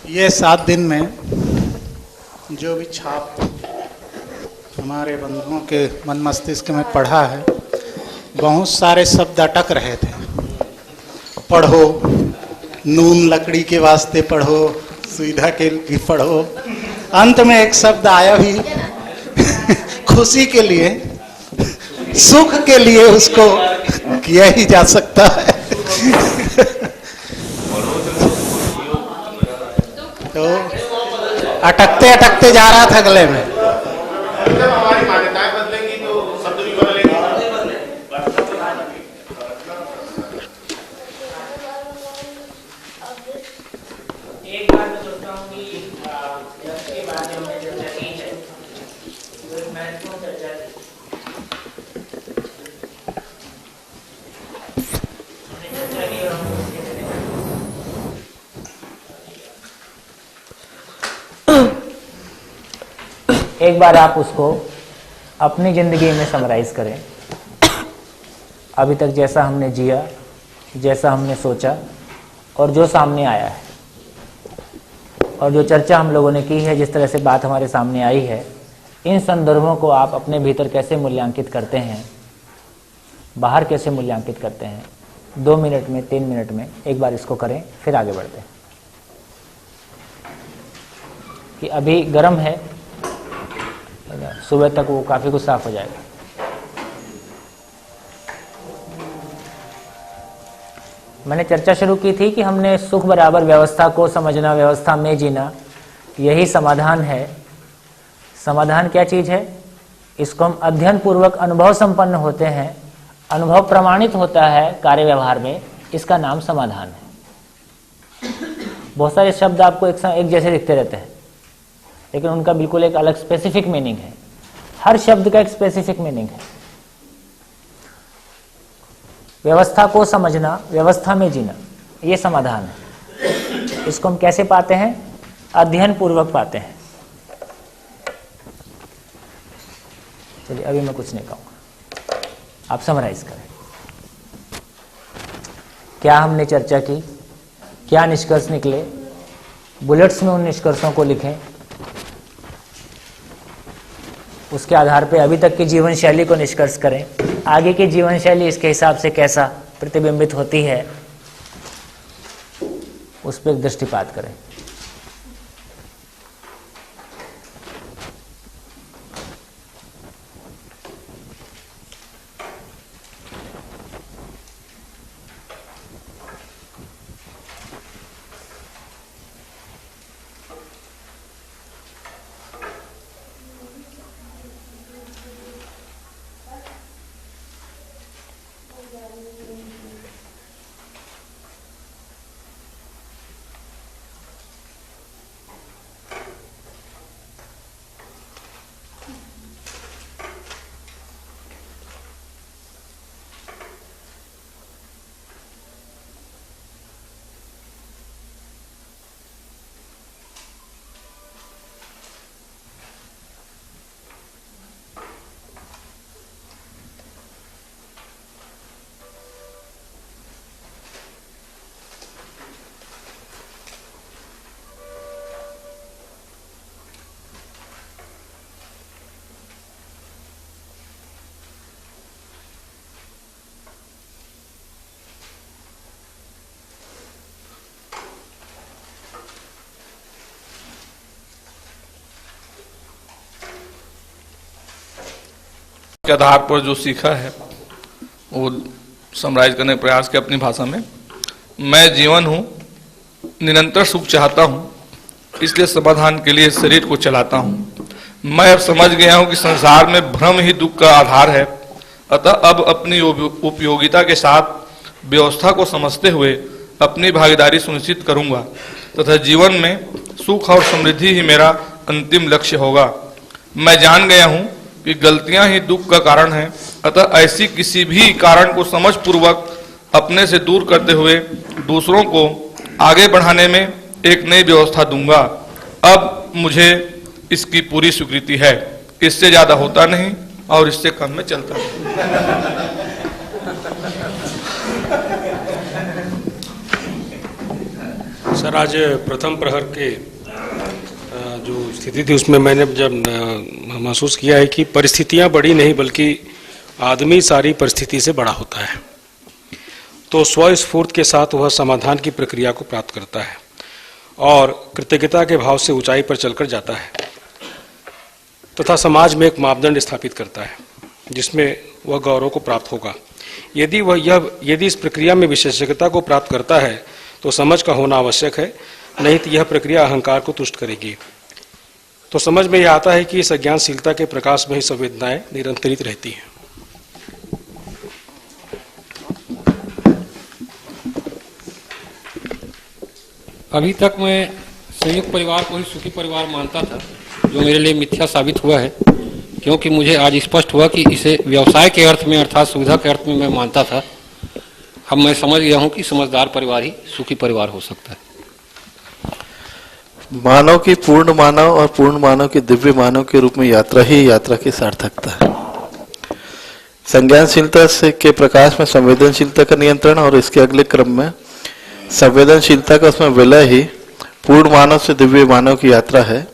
ये 7 दिन में जो भी छाप हमारे बंधुओं के मन मस्तिष्क में पढ़ा है, बहुत सारे शब्द अटक रहे थे। पढ़ो, नून लकड़ी के वास्ते पढ़ो, सुविधा के लिए पढ़ो। अंत में एक शब्द आया भी खुशी के लिए, सुख के लिए उसको किया ही जा सकता है। तो अटकते अटकते जा रहा था गले में। हमारी मान्यताएं बदलेंगी तो शब्द भी बदलेंगे। एक बार मैं सोचता हूँ कि इसके बाद जो हमने चर्चा की है वो एक महत्वपूर्ण चर्चा थी। हमने चर्चा की और हम उसके एक बार आप उसको अपनी जिंदगी में समराइज करें। अभी तक जैसा हमने जिया, जैसा हमने सोचा और जो सामने आया है, और जो चर्चा हम लोगों ने की है, जिस तरह से बात हमारे सामने आई है, इन संदर्भों को आप अपने भीतर कैसे मूल्यांकित करते हैं, बाहर कैसे मूल्यांकित करते हैं, 2 मिनट में, 3 मिनट में एक बार इसको करें, फिर आगे बढ़ते हैं। कि अभी गर्म है, सुबह तक वो काफी कुछ साफ हो जाएगा। मैंने चर्चा शुरू की थी कि हमने सुख बराबर व्यवस्था को समझना, व्यवस्था में जीना, यही समाधान है। समाधान क्या चीज है? इसको हम अध्ययन पूर्वक अनुभव संपन्न होते हैं, अनुभव प्रमाणित होता है कार्य व्यवहार में, इसका नाम समाधान है। बहुत सारे शब्द आपको एक जैसे दिखते रहते हैं, लेकिन उनका बिल्कुल एक अलग स्पेसिफिक मीनिंग है। हर शब्द का एक स्पेसिफिक मीनिंग है। व्यवस्था को समझना, व्यवस्था में जीना, ये समाधान है। इसको हम कैसे पाते हैं? अध्ययन पूर्वक पाते हैं। चलिए, अभी मैं कुछ नहीं कहूँगा, आप समराइज करें। क्या हमने चर्चा की, क्या निष्कर्ष निकले, बुलेट्स में उन निष्कर्षों को लिखें। उसके आधार पे अभी तक की जीवन शैली को निष्कर्ष करें। आगे की जीवन शैली इसके हिसाब से कैसा प्रतिबिंबित होती है, उस पर एक दृष्टिपात करें। के आधार पर जो सीखा है वो समराइज करने का प्रयास किया अपनी भाषा में। मैं जीवन हूँ, निरंतर सुख चाहता हूँ, इसलिए समाधान के लिए शरीर को चलाता हूँ। मैं अब समझ गया हूँ कि संसार में भ्रम ही दुख का आधार है, अतः अब अपनी उपयोगिता के साथ व्यवस्था को समझते हुए अपनी भागीदारी सुनिश्चित करूँगा तथा जीवन में सुख और समृद्धि ही मेरा अंतिम लक्ष्य होगा। मैं जान गया हूँ कि गलतियां ही दुख का कारण है, अतः ऐसी किसी भी कारण को समझ पूर्वक अपने से दूर करते हुए दूसरों को आगे बढ़ाने में एक नई व्यवस्था दूंगा। अब मुझे इसकी पूरी स्वीकृति है। इससे ज्यादा होता नहीं और इससे कम में चलता नहीं। सर, आज प्रथम प्रहर के जो स्थिति थी उसमें मैंने जब महसूस किया है कि परिस्थितियां बड़ी नहीं बल्कि आदमी सारी परिस्थिति से बड़ा होता है। तो स्वस्फूर्त के साथ वह समाधान की प्रक्रिया को प्राप्त करता है और कृतज्ञता के भाव से ऊंचाई पर चलकर जाता है तथा समाज में एक मापदंड स्थापित करता है जिसमें वह गौरव को प्राप्त होगा। यदि इस प्रक्रिया में विशेषज्ञता को प्राप्त करता है तो समझ का होना आवश्यक है, नहीं तो यह प्रक्रिया अहंकार को तुष्ट करेगी। तो समझ में यह आता है कि इस अज्ञानशीलता के प्रकाश में ही संवेदनाएं निरंतरित रहती हैं। अभी तक मैं संयुक्त परिवार को ही सुखी परिवार मानता था, जो मेरे लिए मिथ्या साबित हुआ है, क्योंकि मुझे आज स्पष्ट हुआ कि इसे व्यवसाय के अर्थ में अर्थात सुविधा के अर्थ में मैं मानता था। अब मैं समझ गया हूं कि समझदार परिवार ही सुखी परिवार हो सकता है। मानव की पूर्ण मानव और पूर्ण मानव की दिव्य मानव के रूप में यात्रा ही यात्रा की सार्थकता है। संज्ञानशीलता से के प्रकाश में संवेदनशीलता का नियंत्रण और इसके अगले क्रम में संवेदनशीलता का उसमें विलय ही पूर्ण मानव से दिव्य मानव की यात्रा है।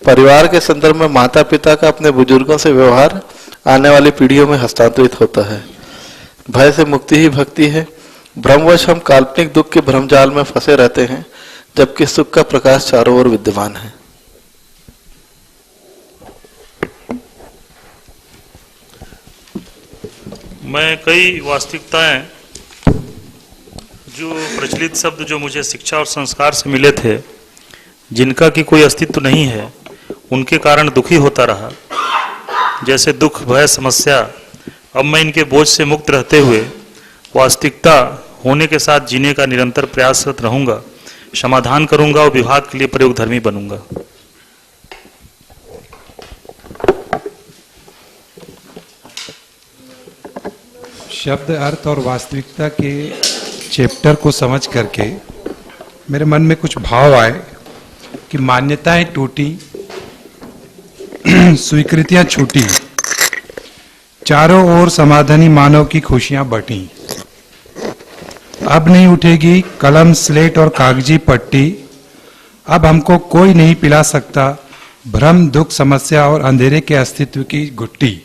परिवार के संदर्भ में माता पिता का अपने बुजुर्गों से व्यवहार आने वाली पीढ़ियों में हस्तांतरित होता है। भय से मुक्ति ही भक्ति है। भ्रमवश हम काल्पनिक दुख के भ्रमजाल में फंसे रहते हैं, जबकि सुख का प्रकाश चारों ओर विद्यमान है। मैं कई वास्तविकताएं जो प्रचलित शब्द जो मुझे शिक्षा और संस्कार से मिले थे, जिनका कि कोई अस्तित्व नहीं है, उनके कारण दुखी होता रहा। जैसे दुख, भय, समस्या, अब मैं इनके बोझ से मुक्त रहते हुए वास्तविकता होने के साथ जीने का निरंतर प्रयासरत रहूंगा, समाधान करूंगा और विभाग के लिए प्रयोगधर्मी बनूंगा। शब्द, अर्थ और वास्तविकता के चैप्टर को समझ करके मेरे मन में कुछ भाव आए कि मान्यताएं टूटी, स्वीकृतियां छूटी, चारों ओर समाधानी मानव की खुशियां बटी। अब नहीं उठेगी कलम, स्लेट और कागजी पट्टी। अब हमको कोई नहीं पिला सकता भ्रम, दुख, समस्या और अंधेरे के अस्तित्व की गुट्टी।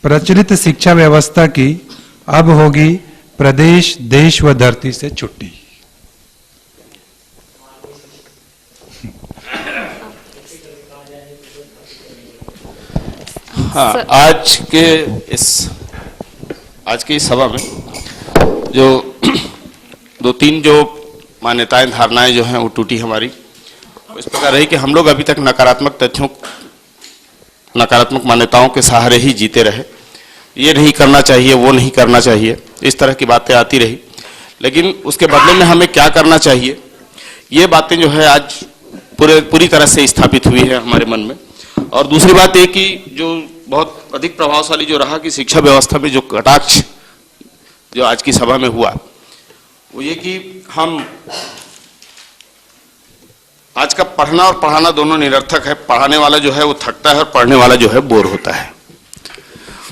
प्रचलित शिक्षा व्यवस्था की अब होगी प्रदेश, देश व धरती से छुट्टी। हाँ, आज की इस सभा में जो दो तीन जो मान्यताएं, धारणाएं जो हैं वो टूटी हमारी। इस प्रकार रही कि हम लोग अभी तक नकारात्मक तथ्यों, नकारात्मक मान्यताओं के सहारे ही जीते रहे। ये नहीं करना चाहिए, वो नहीं करना चाहिए, इस तरह की बातें आती रही। लेकिन उसके बदले में हमें क्या करना चाहिए, ये बातें जो है आज पूरी तरह से स्थापित हुई है हमारे मन में। और दूसरी बात ये कि जो बहुत अधिक प्रभावशाली जो रहा कि शिक्षा व्यवस्था में जो कटाक्ष जो आज की सभा में हुआ, वो ये कि हम आज का पढ़ना और पढ़ाना दोनों निरर्थक है। पढ़ाने वाला जो है वो थकता है और पढ़ने वाला जो है बोर होता है।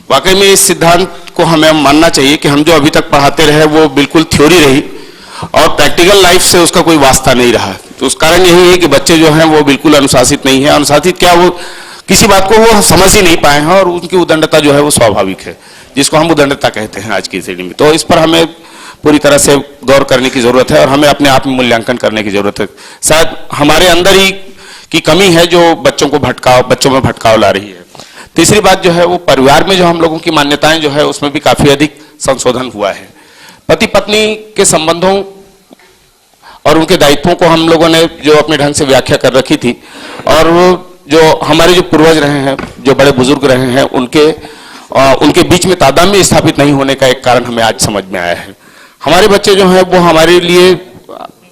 वाकई में इस सिद्धांत को हमें मानना चाहिए कि हम जो अभी तक पढ़ाते रहे वो बिल्कुल थ्योरी रही और प्रैक्टिकल लाइफ से उसका कोई वास्ता नहीं रहा। तो उस कारण यही है कि बच्चे जो हैं वो बिल्कुल अनुशासित नहीं है। अनुशासित क्या, वो किसी बात को वो समझ ही नहीं पाए हैं और उनकी उदंडता जो है वो स्वाभाविक है, जिसको हम उदंडता कहते हैं आज की स्थिति में। तो इस पर हमें पूरी तरह से गौर करने की जरूरत है और हमें अपने आप में मूल्यांकन करने की जरूरत है। शायद हमारे अंदर ही की कमी है जो बच्चों में भटकाव ला रही है। तीसरी बात जो है वो परिवार में जो हम लोगों की मान्यताएं जो है उसमें भी काफी अधिक संशोधन हुआ है। पति पत्नी के संबंधों और उनके दायित्वों को हम लोगों ने जो अपने ढंग से व्याख्या कर रखी थी, और जो हमारे जो पूर्वज रहे हैं, जो बड़े बुजुर्ग रहे हैं, उनके बीच में तादात्म्य स्थापित नहीं होने का एक कारण हमें आज समझ में आया है। हमारे बच्चे जो हैं वो हमारे लिए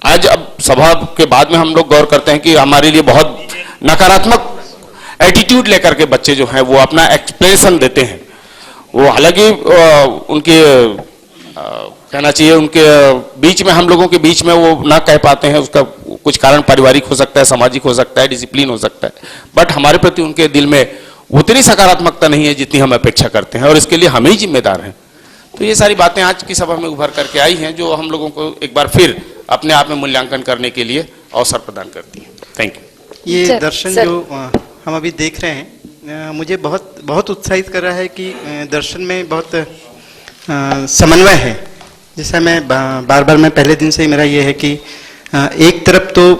आज, अब सभा के बाद में हम लोग गौर करते हैं कि हमारे लिए बहुत नकारात्मक एटीट्यूड लेकर के बच्चे जो हैं वो अपना एक्सप्रेशन देते हैं। वो हालांकि उनके कहना चाहिए उनके बीच में, हम लोगों के बीच में वो ना कह पाते हैं। उसका कुछ कारण पारिवारिक हो सकता है, सामाजिक हो सकता है, डिसिप्लिन हो सकता है, बट हमारे प्रति उनके दिल में उतनी सकारात्मकता नहीं है जितनी हम अपेक्षा करते हैं और इसके लिए हम ही जिम्मेदार हैं। तो ये सारी बातें आज की सभा में उभर करके आई हैं, जो हम लोगों को एक बार फिर अपने आप में मूल्यांकन करने के लिए अवसर प्रदान करती है। Thank you. ये दर्शन जो हम अभी देख रहे हैं, मुझे बहुत बहुत उत्साहित कर रहा है कि दर्शन में बहुत समन्वय है। जैसा मैं बार बार मैं पहले दिन से मेरा ये है कि एक तरफ तो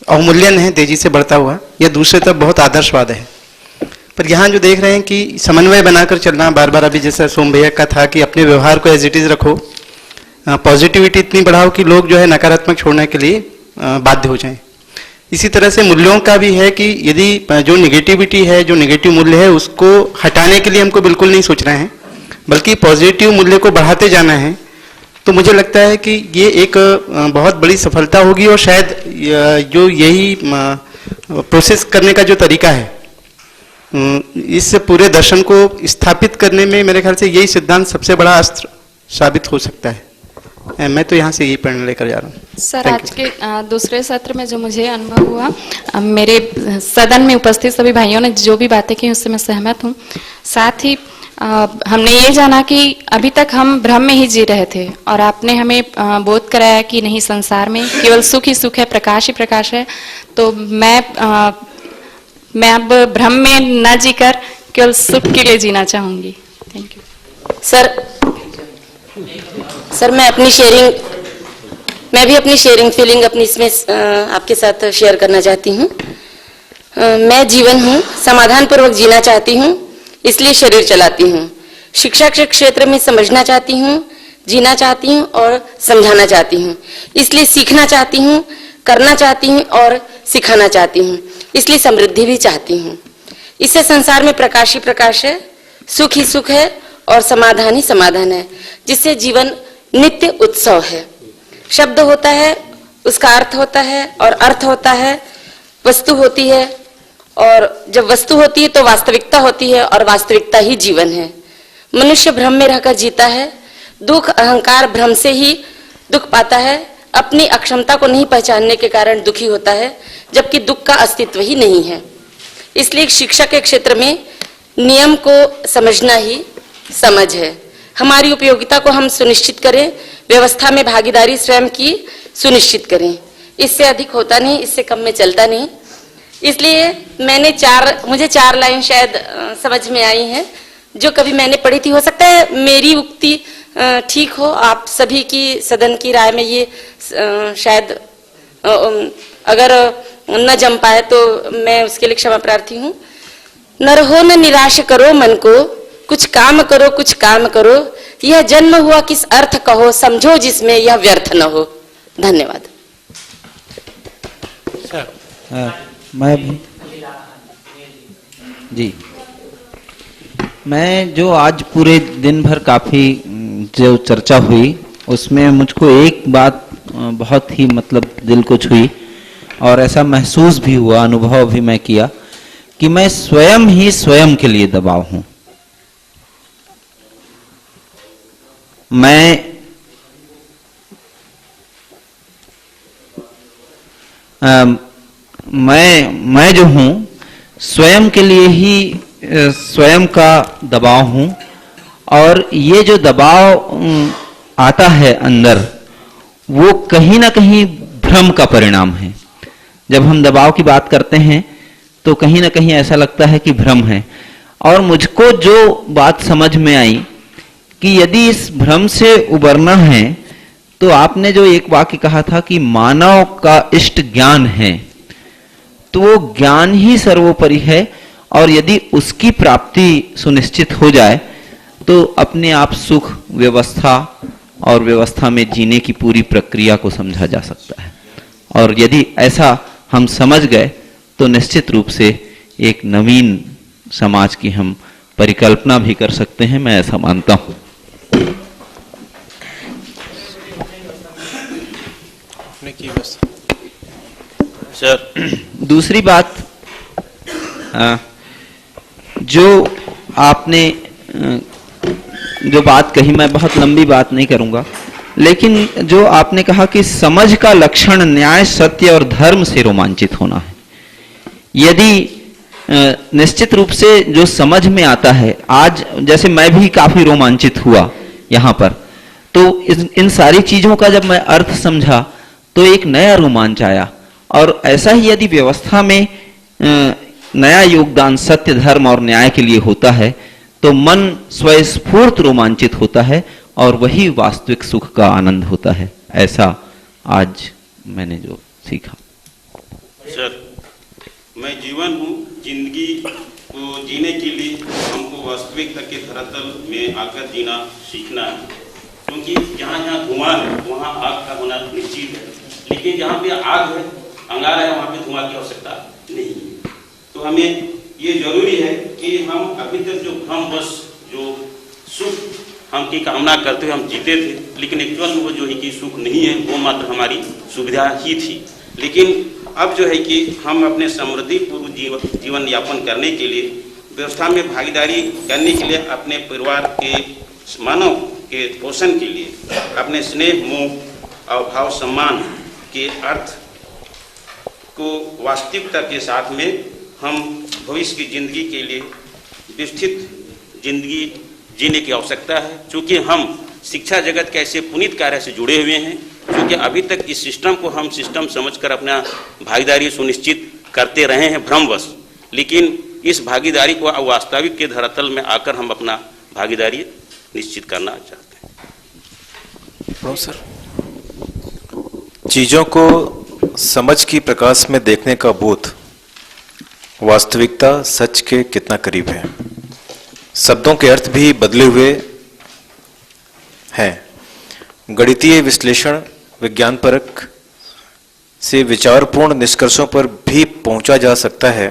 अवमूल्यन है तेजी से बढ़ता हुआ, या दूसरे तरफ बहुत आदर्शवाद है। पर यहाँ जो देख रहे हैं कि समन्वय बनाकर चलना, बार बार अभी जैसा सोम भैया का था कि अपने व्यवहार को एज इट इज रखो, पॉजिटिविटी इतनी बढ़ाओ कि लोग जो है नकारात्मक छोड़ने के लिए बाध्य हो जाएं। इसी तरह से मूल्यों का भी है कि यदि जो निगेटिविटी है, जो निगेटिव मूल्य है, उसको हटाने के लिए हमको बिल्कुल नहीं सोचना है, बल्कि पॉजिटिव मूल्य को बढ़ाते जाना है। तो मुझे लगता है कि ये एक बहुत बड़ी सफलता होगी, और शायद जो यही प्रोसेस करने का जो तरीका है, इस पूरे दर्शन को स्थापित करने में मेरे ख्याल से यही सिद्धांत सबसे बड़ा अस्त्र साबित हो सकता है। मैं तो यहाँ से यही प्रेरणा लेकर जा रहा हूँ। सर, आज के दूसरे सत्र में जो मुझे अनुभव हुआ, मेरे सदन में उपस्थित सभी भाइयों ने जो भी बातें की उससे मैं सहमत हूँ। साथ ही हमने ये जाना कि अभी तक हम भ्रम में ही जी रहे थे, और आपने हमें बोध कराया कि नहीं, संसार में केवल सुख ही सुख है, प्रकाश ही प्रकाश है। तो मैं अब भ्रम में न जीकर केवल सुख के लिए जीना चाहूंगी। Thank you. सर मैं भी अपनी शेयरिंग फीलिंग अपनी इसमें आपके साथ शेयर करना चाहती हूँ। मैं जीवन हूँ, समाधान पूर्वक जीना चाहती हूँ, इसलिए शरीर चलाती हूँ। शिक्षा के क्षेत्र में समझना चाहती हूँ, जीना चाहती हूँ और समझाना चाहती हूँ, इसलिए सीखना चाहती हूँ, करना चाहती हूँ और सिखाना चाहती हूँ, इसलिए समृद्धि भी चाहती हूँ। इससे संसार में प्रकाश ही प्रकाश है, सुख ही सुख है और समाधान ही समाधान है, जिससे जीवन नित्य उत्सव है। शब्द होता है, उसका अर्थ होता है, और अर्थ होता है, वस्तु होती है, और जब वस्तु होती है तो वास्तविकता होती है, और वास्तविकता ही जीवन है। मनुष्य भ्रम में रहकर जीता है, दुख अहंकार भ्रम से ही दुख पाता है, अपनी अक्षमता को नहीं पहचानने के कारण दुखी होता है, जबकि दुख का अस्तित्व ही नहीं है। इसलिए शिक्षा के क्षेत्र में नियम को समझना ही समझ है। हमारी उपयोगिता को हम सुनिश्चित करें, व्यवस्था में भागीदारी स्वयं की सुनिश्चित करें। इससे अधिक होता नहीं, इससे कम में चलता नहीं। इसलिए मुझे चार लाइन शायद समझ में आई हैं, जो कभी मैंने पढ़ी थी। हो सकता है मेरी उक्ति ठीक हो, आप सभी की सदन की राय में ये शायद अगर न जम पाए तो मैं उसके लिए क्षमा प्रार्थी हूँ। न रहो न निराश करो मन को, कुछ काम करो कुछ काम करो, यह जन्म हुआ किस अर्थ कहो, समझो जिसमें यह व्यर्थ न हो। धन्यवाद। मैं भी जी, मैं जो आज पूरे दिन भर काफी जो चर्चा हुई, उसमें मुझको एक बात बहुत ही मतलब दिल को छुई, और ऐसा महसूस भी हुआ, अनुभव भी मैं किया कि मैं स्वयं ही स्वयं के लिए दबाव हूं। मैं जो हूं स्वयं के लिए ही स्वयं का दबाव हूं, और ये जो दबाव आता है अंदर, वो कहीं ना कहीं भ्रम का परिणाम है। जब हम दबाव की बात करते हैं तो कहीं ना कहीं ऐसा लगता है कि भ्रम है। और मुझको जो बात समझ में आई कि यदि इस भ्रम से उबरना है, तो आपने जो एक वाक्य कहा था कि मानव का इष्ट ज्ञान है, तो वो ज्ञान ही सर्वोपरि है, और यदि उसकी प्राप्ति सुनिश्चित हो जाए तो अपने आप सुख, व्यवस्था और व्यवस्था में जीने की पूरी प्रक्रिया को समझा जा सकता है। और यदि ऐसा हम समझ गए तो निश्चित रूप से एक नवीन समाज की हम परिकल्पना भी कर सकते हैं, मैं ऐसा मानता हूं। सर, दूसरी बात जो आपने जो बात कही, मैं बहुत लंबी बात नहीं करूंगा, लेकिन जो आपने कहा कि समझ का लक्षण न्याय, सत्य और धर्म से रोमांचित होना है। यदि निश्चित रूप से जो समझ में आता है, आज जैसे मैं भी काफी रोमांचित हुआ यहाँ पर, तो इन सारी चीजों का जब मैं अर्थ समझा तो एक नया रोमांच आया। और ऐसा ही यदि व्यवस्था में नया योगदान सत्य, धर्म और न्याय के लिए होता है तो मन स्वस्फूर्त रोमांचित होता है और वही वास्तविक सुख का आनंद होता है। ऐसा आज मैंने जो सीखा। सर, मैं जीवन हूँ, जिंदगी को जीने के लिए हमको वास्तविकता के धरातल में आकर जीना सीखना है, क्योंकि जहाँ जहाँ धुआं है वहाँ आग का होना निश्चित है, लेकिन जहाँ पे आग है, अंगारा है, वहाँ पे धुआं की आवश्यकता नहीं है। तो हमें ये जरूरी है कि हम अभी तक जो भ्रमवश जो सुख हम की कामना करते हुए हम जीते थे, लेकिन एक्चुअल में वो जो है कि सुख नहीं है, वो मात्र हमारी सुविधा ही थी। लेकिन अब जो है कि हम अपने समृद्धिपूर्ण जीवन यापन करने के लिए, व्यवस्था में भागीदारी करने के लिए, अपने परिवार के मानव के पोषण के लिए, अपने स्नेह, मोह और भाव सम्मान के अर्थ को वास्तविकता के साथ में हम भविष्य की जिंदगी के लिए विस्तृत जिंदगी जीने की आवश्यकता है। चूँकि हम शिक्षा जगत के ऐसे पुनीत कार्य से जुड़े हुए हैं, क्योंकि अभी तक इस सिस्टम को हम सिस्टम समझकर अपना भागीदारी सुनिश्चित करते रहे हैं भ्रमवश, लेकिन इस भागीदारी को वास्तविक के धरातल में आकर हम अपना भागीदारी निश्चित करना चाहते हैं। प्रोफेसर, चीजों को समझ की प्रकाश में देखने का बोध वास्तविकता सच के कितना करीब है। शब्दों के अर्थ भी बदले हुए हैं। गणितीय विश्लेषण, विज्ञानपरक से विचारपूर्ण निष्कर्षों पर भी पहुंचा जा सकता है।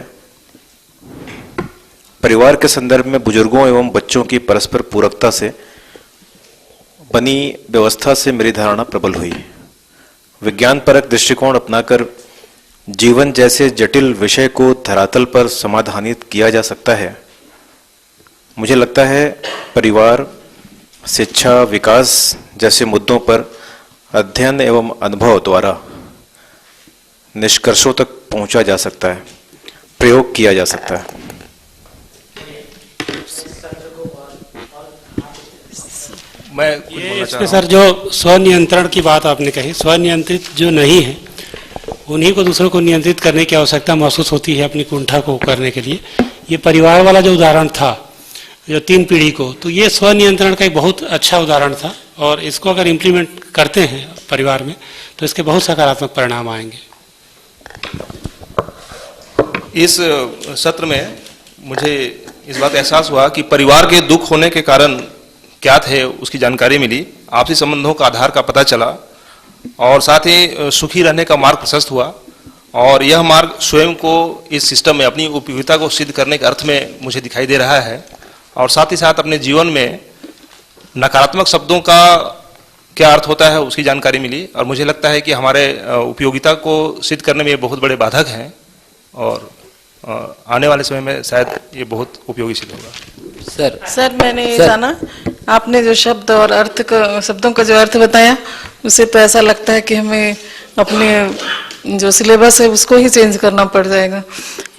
परिवार के संदर्भ में बुजुर्गों एवं बच्चों की परस्पर पूरकता से बनी व्यवस्था से मेरी धारणा प्रबल हुई। विज्ञानपरक दृष्टिकोण अपनाकर जीवन जैसे जटिल विषय को धरातल पर समाधानित किया जा सकता है। मुझे लगता है परिवार, शिक्षा, विकास जैसे मुद्दों पर अध्ययन एवं अनुभव द्वारा निष्कर्षों तक पहुंचा जा सकता है, प्रयोग किया जा सकता है। मैं इसमें सर जो स्वनियंत्रण की बात आपने कही, स्वनियंत्रित जो नहीं है उन्हीं को दूसरों को नियंत्रित करने की आवश्यकता महसूस होती है अपनी कुंठा को करने के लिए। ये परिवार वाला जो उदाहरण था, जो 3 पीढ़ी को, तो ये स्वनियंत्रण का एक बहुत अच्छा उदाहरण था और इसको अगर इम्प्लीमेंट करते हैं परिवार में तो इसके बहुत सकारात्मक परिणाम आएंगे। इस सत्र में मुझे इस बात का एहसास हुआ कि परिवार के दुख होने के कारण क्या थे उसकी जानकारी मिली, आपसी संबंधों का आधार का पता चला और साथ ही सुखी रहने का मार्ग प्रशस्त हुआ। और यह मार्ग स्वयं को इस सिस्टम में अपनी उपयोगिता को सिद्ध करने के अर्थ में मुझे दिखाई दे रहा है। और साथ ही साथ अपने जीवन में नकारात्मक शब्दों का क्या अर्थ होता है उसकी जानकारी मिली और मुझे लगता है कि हमारे उपयोगिता को सिद्ध करने में ये बहुत बड़े बाधक हैं और आने वाले समय में शायद ये बहुत उपयोगी सिद्ध होगा। सर मैंने ये जाना, आपने जो शब्द और अर्थ का, शब्दों का जो अर्थ बताया, उससे तो ऐसा लगता है कि हमें अपने जो सिलेबस है उसको ही चेंज करना पड़ जाएगा।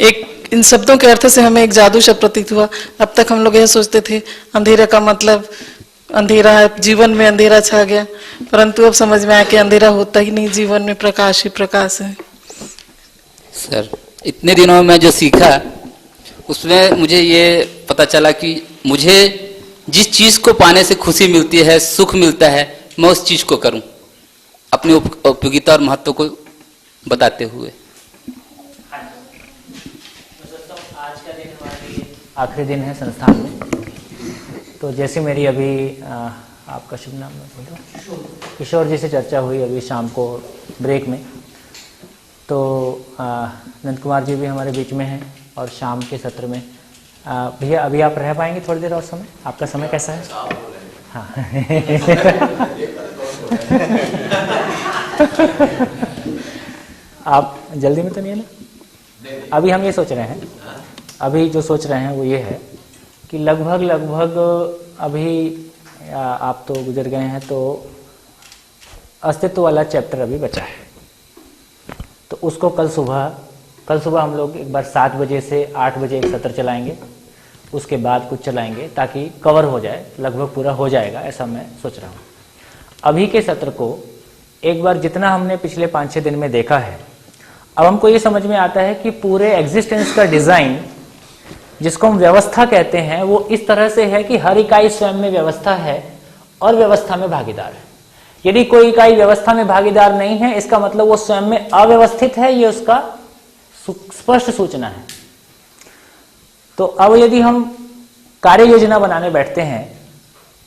एक इन शब्दों के अर्थ से हमें एक जादू शब्द प्रतीत हुआ। अब तक हम लोग यह सोचते थे अंधेरा का मतलब अंधेरा है, जीवन में अंधेरा छा गया, परंतु अब समझ में आया कि अंधेरा होता ही नहीं, जीवन में प्रकाश ही प्रकाश है। सर, इतने दिनों में मैं जो सीखा उसमें मुझे ये पता चला कि मुझे जिस चीज को पाने से खुशी मिलती है, सुख मिलता है, मैं उस चीज को करूं, अपनी उपयोगिता और महत्व को बताते हुए। आज का दिन हमारी आखिरी दिन है संस्थान में, तो जैसे मेरी अभी आपका शुभ नाम बोलो, किशोर जी से चर्चा हुई अभी शाम को ब्रेक में, तो नंद कुमार जी भी हमारे बीच में हैं और शाम के सत्र में भैया अभी आप रह पाएंगे थोड़ी देर और समय? आपका समय कैसा है? हाँ आप जल्दी में तो नहीं है ना? अभी हम ये सोच रहे हैं, अभी जो सोच रहे हैं वो ये है कि लगभग अभी आप तो गुजर गए हैं, तो अस्तित्व वाला चैप्टर अभी बचा है, तो उसको कल सुबह कल सुबह हम लोग एक बार 7 बजे से 8 बजे एक सत्र चलाएंगे, उसके बाद कुछ चलाएंगे ताकि कवर हो जाए, लगभग पूरा हो जाएगा ऐसा मैं सोच रहा हूँ। अभी के सत्र को एक बार जितना हमने पिछले 5-6 दिन में देखा है, अब हमको ये समझ में आता है कि पूरे एग्जिस्टेंस का डिज़ाइन जिसको हम व्यवस्था कहते हैं वो इस तरह से है कि हर इकाई स्वयं में व्यवस्था है और व्यवस्था में भागीदार है। यदि कोई इकाई व्यवस्था में भागीदार नहीं है, इसका मतलब वो स्वयं में अव्यवस्थित है, ये उसका स्पष्ट सूचना है। तो अब यदि हम कार्य योजना बनाने बैठते हैं,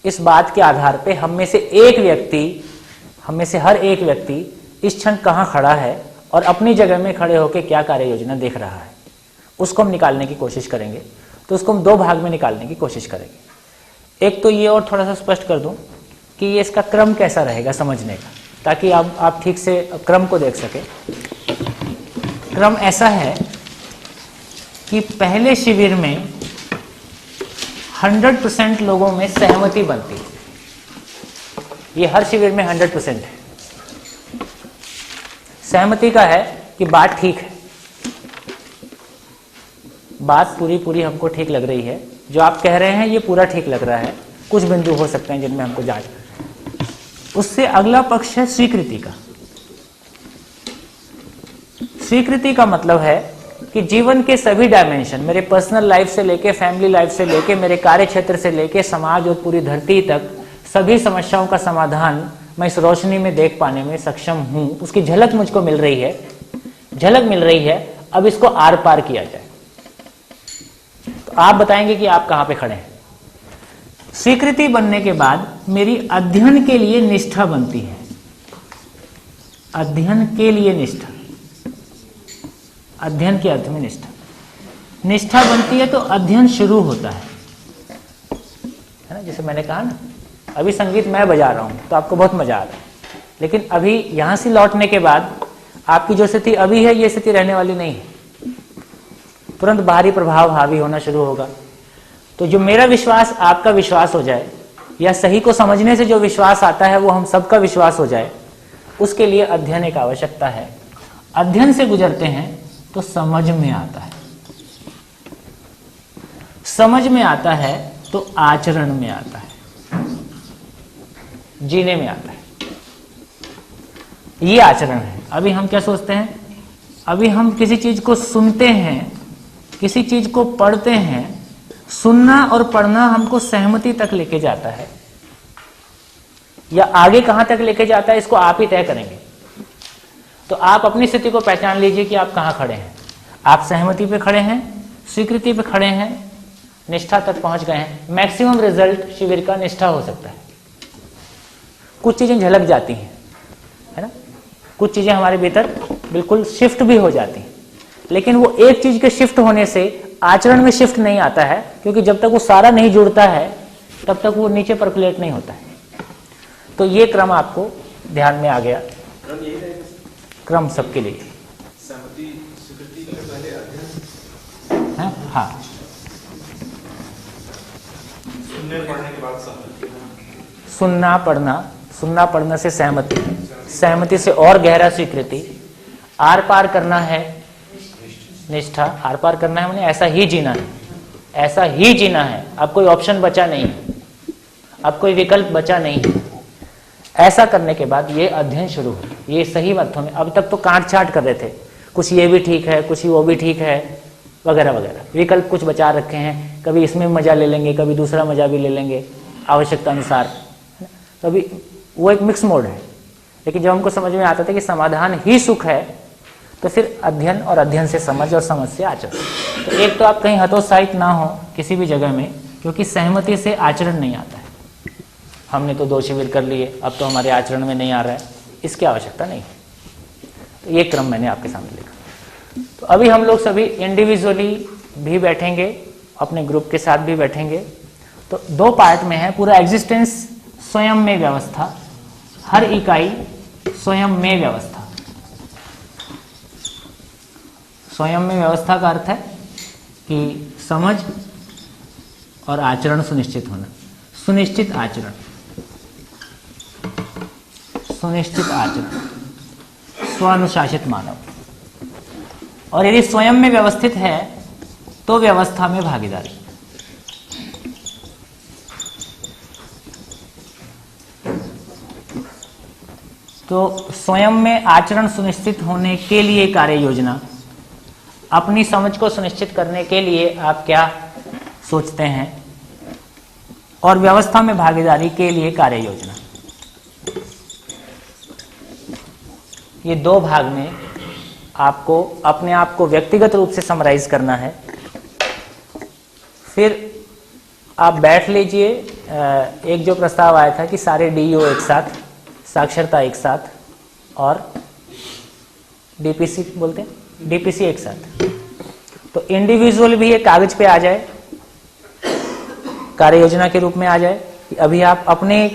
इस बात के आधार पे हम में से हर एक व्यक्ति इस क्षण कहाँ खड़ा है और अपनी जगह में खड़े होकर क्या कार्य योजना देख रहा है, उसको हम निकालने की कोशिश करेंगे। तो उसको हम 2 भाग में निकालने की कोशिश करेंगे। एक तो ये और थोड़ा सा स्पष्ट कर दूं कि ये इसका क्रम कैसा रहेगा समझने का, ताकि आप ठीक से क्रम को देख सके। क्रम ऐसा है कि पहले शिविर में 100% लोगों में सहमति बनती है। ये हर शिविर में 100% है। सहमति का है कि बात ठीक है, बात पूरी हमको ठीक लग रही है, जो आप कह रहे हैं ये पूरा ठीक लग रहा है। कुछ बिंदु हो सकते हैं जिनमें हमको जांच करना है। उससे अगला पक्ष है स्वीकृति का। स्वीकृति का मतलब है कि जीवन के सभी डायमेंशन, मेरे पर्सनल लाइफ से लेके फैमिली लाइफ से लेके मेरे कार्य क्षेत्र से लेके समाज और पूरी धरती तक सभी समस्याओं का समाधान मैं इस रोशनी में देख पाने में सक्षम हूं, उसकी झलक मुझको मिल रही है। अब इसको आर पार किया जाए। तो आप बताएंगे कि आप कहां पे खड़े हैं। स्वीकृति बनने के बाद मेरी अध्ययन के लिए निष्ठा बनती है। अध्ययन के लिए निष्ठा, अध्ययन के अर्थ में निष्ठा बनती है, तो अध्ययन शुरू होता है ना। जैसे मैंने कहा ना, अभी संगीत मैं बजा रहा हूं तो आपको बहुत मजा आ रहा है, लेकिन अभी यहां से लौटने के बाद आपकी जो स्थिति अभी है, ये स्थिति रहने वाली नहीं है। तुरंत बाहरी प्रभाव हावी होना शुरू होगा। तो जो मेरा विश्वास आपका विश्वास हो जाए, या सही को समझने से जो विश्वास आता है वो हम सबका विश्वास हो जाए, उसके लिए अध्ययन एक आवश्यकता है। अध्ययन से गुजरते हैं तो समझ में आता है, समझ में आता है तो आचरण में आता है, जीने में आता है। ये आचरण है। अभी हम क्या सोचते हैं, अभी हम किसी चीज को सुनते हैं, किसी चीज को पढ़ते हैं। सुनना और पढ़ना हमको सहमति तक लेके जाता है, या आगे कहां तक लेके जाता है इसको आप ही तय करेंगे। तो आप अपनी स्थिति को पहचान लीजिए कि आप कहां खड़े हैं। आप सहमति पे खड़े हैं, स्वीकृति पे खड़े हैं, निष्ठा तक पहुंच गए हैं। मैक्सिमम रिजल्ट शिविर का निष्ठा हो सकता है। कुछ चीजें झलक जाती हैं, है ना, कुछ चीजें हमारे भीतर बिल्कुल शिफ्ट भी हो जाती हैं, लेकिन वो एक चीज के शिफ्ट होने से आचरण में शिफ्ट नहीं आता है, क्योंकि जब तक वो सारा नहीं जुड़ता है तब तक वो नीचे परकुलेट नहीं होता है। तो ये क्रम आपको ध्यान में आ गया। क्रम सबके लिए है। हाँ, सुनना पढ़ना से सहमति, सहमति से और गहरा स्वीकृति, आर पार करना है निष्ठा। आर पार करना है मैंने ऐसा ही जीना है, ऐसा ही जीना है। अब कोई ऑप्शन बचा नहीं है, अब कोई विकल्प बचा नहीं है। ऐसा करने के बाद ये अध्ययन शुरू हो। ये सही अर्थों में, अब तक तो काट छाट कर रहे थे, कुछ ये भी ठीक है, कुछ वो भी ठीक है, वगैरह वगैरह। विकल्प कुछ बचा रखे हैं, कभी इसमें मजा ले लेंगे, कभी दूसरा मजा भी ले लेंगे आवश्यकता अनुसार। कभी वो एक मिक्स मोड है। लेकिन जब हमको समझ में आता था कि समाधान ही सुख है, तो फिर अध्ययन, और अध्ययन से समझ, और समझ से आचरण। तो एक तो आप कहीं हतोत्साहित ना हो किसी भी जगह में, क्योंकि सहमति से आचरण नहीं आता है। हमने तो 2 शिविर कर लिए, अब तो हमारे आचरण में नहीं आ रहा है, इसकी आवश्यकता नहीं है। तो ये क्रम मैंने आपके सामने लिखा। तो अभी हम लोग सभी इंडिविजुअली भी बैठेंगे, अपने ग्रुप के साथ भी बैठेंगे। तो 2 पार्ट में है पूरा एग्जिस्टेंस, स्वयं में व्यवस्था, हर इकाई स्वयं में व्यवस्था। स्वयं में व्यवस्था का अर्थ है कि समझ और आचरण सुनिश्चित होना। सुनिश्चित आचरण, स्वानुशासित मानव। और यदि स्वयं में व्यवस्थित है तो व्यवस्था में भागीदारी। तो स्वयं में आचरण सुनिश्चित होने के लिए कार्य योजना, अपनी समझ को सुनिश्चित करने के लिए आप क्या सोचते हैं, और व्यवस्था में भागीदारी के लिए कार्य योजना। ये दो भाग में आपको अपने आप को व्यक्तिगत रूप से समराइज करना है। फिर आप बैठ लीजिए। एक जो प्रस्ताव आया था कि सारे डीईओ एक साथ, साक्षरता एक साथ और डीपीसी बोलते हैं, डीपीसी एक साथ। तो इंडिविजुअल भी एक कागज पे आ जाए, कार्य योजना के रूप में आ जाए कि अभी आप अपने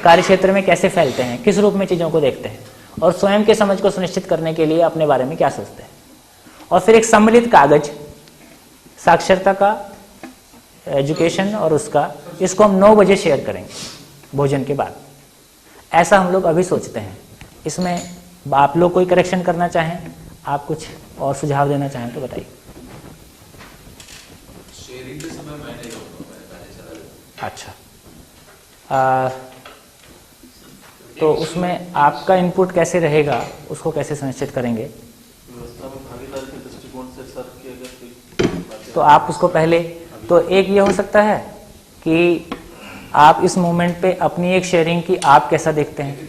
कार्य क्षेत्र में कैसे फैलते हैं, किस रूप में चीज़ों को देखते हैं, और स्वयं के समझ को सुनिश्चित करने के लिए अपने बारे में क्या सोचते हैं। और फिर एक सम्मिलित कागज साक्षरता का, एजुकेशन और उसका, इसको हम 9 बजे शेयर करेंगे भोजन के बाद। ऐसा हम लोग अभी सोचते हैं। इसमें आप लोग कोई करेक्शन करना चाहें, आप कुछ और सुझाव देना चाहें तो बताइए। शेयरिंग के समय मैं नहीं रहूंगा, मैं पहले चला जाऊंगा। अच्छा, तो उसमें आपका इनपुट कैसे रहेगा, उसको कैसे सुनिश्चित करेंगे? तो आप उसको पहले, तो एक ये हो सकता है कि आप इस मोमेंट पे अपनी एक शेयरिंग की आप कैसा देखते हैं,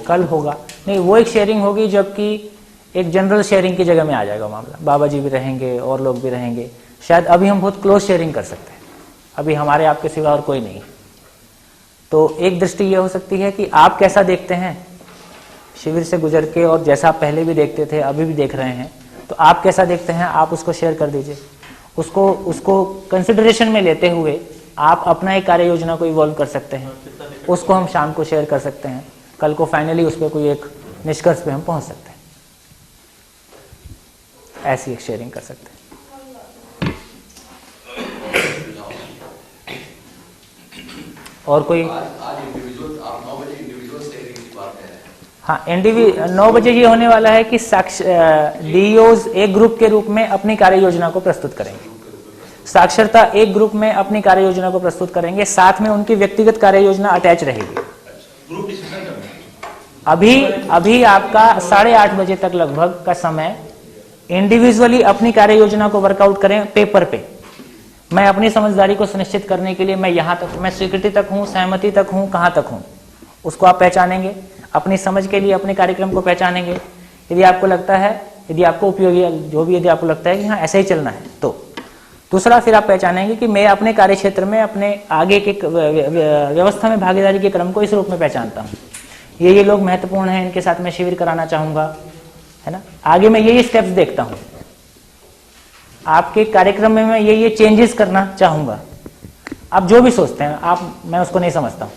कल होगा नहीं, वो एक शेयरिंग होगी जबकि एक जनरल शेयरिंग की जगह में आ जाएगा मामला। बाबा जी भी रहेंगे और लोग भी रहेंगे। शायद अभी हम बहुत क्लोज शेयरिंग कर सकते हैं, अभी हमारे आपके सिवा और कोई नहीं। तो एक दृष्टि ये हो सकती है कि आप कैसा देखते हैं शिविर से गुजर के, और जैसा आप पहले भी देखते थे अभी भी देख रहे हैं, तो आप कैसा देखते हैं, आप उसको शेयर कर दीजिए। उसको कंसिडरेशन में लेते हुए आप अपना एक कार्य योजना को इवॉल्व कर सकते हैं, उसको हम शाम को शेयर कर सकते हैं, कल को फाइनली उस पर कोई एक निष्कर्ष पे हम पहुंच सकते हैं। ऐसी एक शेयरिंग कर सकते हैं। और कोई? आज इंडिविजुअल, आप 9 बजे इंडिविजुअल शेयरिंग की बात कर रहे हैं। हाँ, 9 बजे ये होने वाला है कि डीईओज एक ग्रुप के रूप में अपनी कार्य योजना को प्रस्तुत करेंगे, साक्षरता एक ग्रुप में अपनी कार्य योजना को प्रस्तुत करेंगे, साथ में उनकी व्यक्तिगत कार्य योजना अटैच रहेगी। अभी आपका 8:30 बजे तक लगभग का समय इंडिविजुअली अपनी कार्य योजना को वर्कआउट करें पेपर पे। मैं अपनी समझदारी को सुनिश्चित करने के लिए मैं यहाँ तक, मैं स्वीकृति तक हूँ, सहमति तक हूँ, कहाँ तक हूँ, उसको आप पहचानेंगे। अपनी समझ के लिए अपने कार्यक्रम को पहचानेंगे। यदि आपको लगता है, यदि आपको उपयोगी जो भी, यदि आपको लगता है कि हाँ ऐसे ही चलना है, तो दूसरा फिर आप पहचानेंगे कि मैं अपने कार्य क्षेत्र में अपने आगे के व्यवस्था में भागीदारी के क्रम को इस रूप में पहचानता हूँ। ये लोग महत्वपूर्ण हैं, इनके साथ मैं शिविर कराना चाहूँगा, है ना। आगे मैं ये स्टेप्स देखता हूँ, आपके कार्यक्रम में मैं ये चेंजेस करना चाहूँगा। आप जो भी सोचते हैं आप, मैं उसको नहीं समझता हूँ।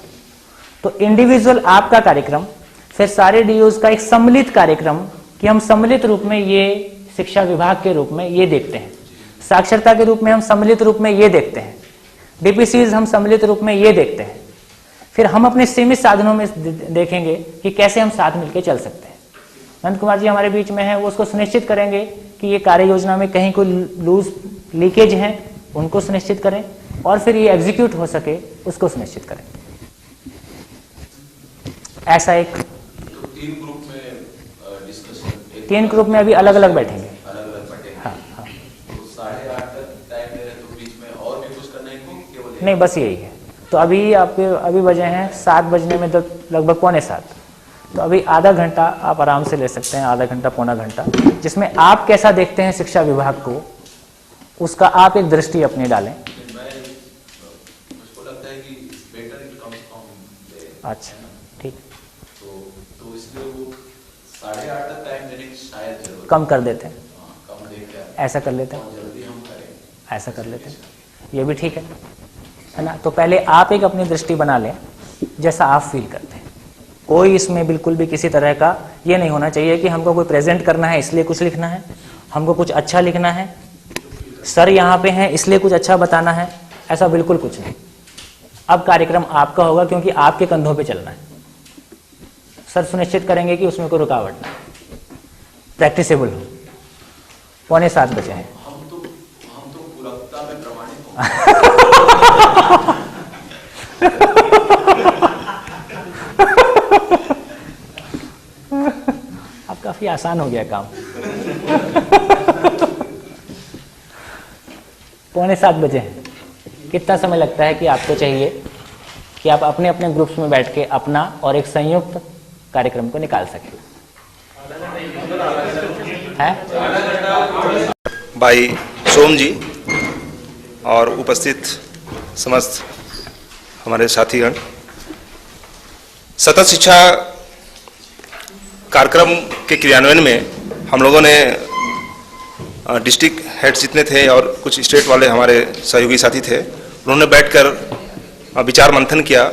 तो इंडिविजुअल आपका कार्यक्रम, फिर सारे डीओज का एक सम्मिलित कार्यक्रम कि हम सम्मिलित रूप में ये शिक्षा विभाग के रूप में ये देखते हैं, साक्षरता के रूप में हम सम्मिलित रूप में ये देखते हैं, डीपीसीज हम सम्मिलित रूप में ये देखते हैं। फिर हम अपने सीमित साधनों में देखेंगे कि कैसे हम साथ मिलकर चल सकते हैं। नंद कुमार जी हमारे बीच में है, वो उसको सुनिश्चित करेंगे कि ये कार्य योजना में कहीं कोई लूज लीकेज है उनको सुनिश्चित करें, और फिर ये एग्जीक्यूट हो सके उसको सुनिश्चित करें। ऐसा एक 3 ग्रुप में डिस्कशन, 3 ग्रुप में अभी अलग अलग बैठेंगे। हाँ, हाँ। तो 8:30 तक टाइम है, तो बीच में और भी कुछ करना है कि केवल नहीं, बस यही है। तो अभी बजे हैं 7 बजने में तो लगभग 6:45, तो अभी आधा घंटा आप आराम से ले सकते हैं, आधा घंटा पौना घंटा, जिसमें आप कैसा देखते हैं शिक्षा विभाग को, उसका आप एक दृष्टि अपनी डालें। मुझको लगता है कि बेटर इट कम्स फ्रॉम। अच्छा, ठीक। तो इसलिए वो 8:30 तक टाइम देने की शायद जरूरत कम कर देते हैं, कम देकर ऐसा कर लेते हैं, जल्दी हम करें, ऐसा कर लेते हैं, ये भी ठीक है ना। तो पहले आप एक अपनी दृष्टि बना लें जैसा आप फील करते हैं। कोई इसमें बिल्कुल भी किसी तरह का ये नहीं होना चाहिए कि हमको कोई प्रेजेंट करना है इसलिए कुछ लिखना है, हमको कुछ अच्छा लिखना है, सर यहाँ पे हैं इसलिए कुछ अच्छा बताना है, ऐसा बिल्कुल कुछ नहीं। अब कार्यक्रम आपका होगा क्योंकि आपके कंधों पे चलना है। सर सुनिश्चित करेंगे कि उसमें कोई रुकावट ना, प्रैक्टिसेबल हो, 6:45 बजे हैं। हम तो पूर्वता में प्रमाणित अब काफी आसान हो गया काम। 6:45 बजे हैं। कितना समय लगता है कि आपको चाहिए कि आप अपने अपने ग्रुप्स में बैठ के अपना और एक संयुक्त कार्यक्रम को निकाल सकें? है भाई सोम जी और उपस्थित समस्त हमारे साथीगण, सतत शिक्षा कार्यक्रम के क्रियान्वयन में हम लोगों ने डिस्ट्रिक्ट हेड्स जितने थे और कुछ स्टेट वाले हमारे सहयोगी साथी थे, उन्होंने बैठकर विचार मंथन किया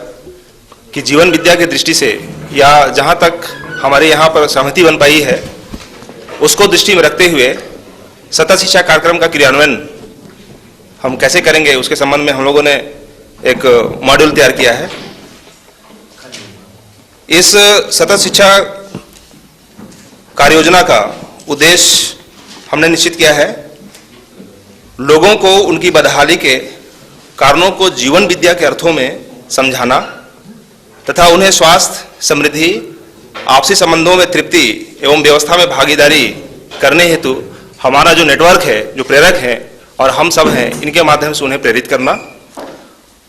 कि जीवन विद्या की दृष्टि से या जहाँ तक हमारे यहाँ पर सहमति बन पाई है उसको दृष्टि में रखते हुए सतत शिक्षा कार्यक्रम का क्रियान्वयन हम कैसे करेंगे उसके संबंध में हम लोगों ने एक मॉड्यूल तैयार किया है। इस सतत शिक्षा कार्य योजना का उद्देश्य हमने निश्चित किया है लोगों को उनकी बदहाली के कारणों को जीवन विद्या के अर्थों में समझाना तथा उन्हें स्वास्थ्य, समृद्धि, आपसी संबंधों में तृप्ति एवं व्यवस्था में भागीदारी करने हेतु हमारा जो नेटवर्क है, जो प्रेरक है और हम सब हैं, इनके माध्यम से उन्हें प्रेरित करना।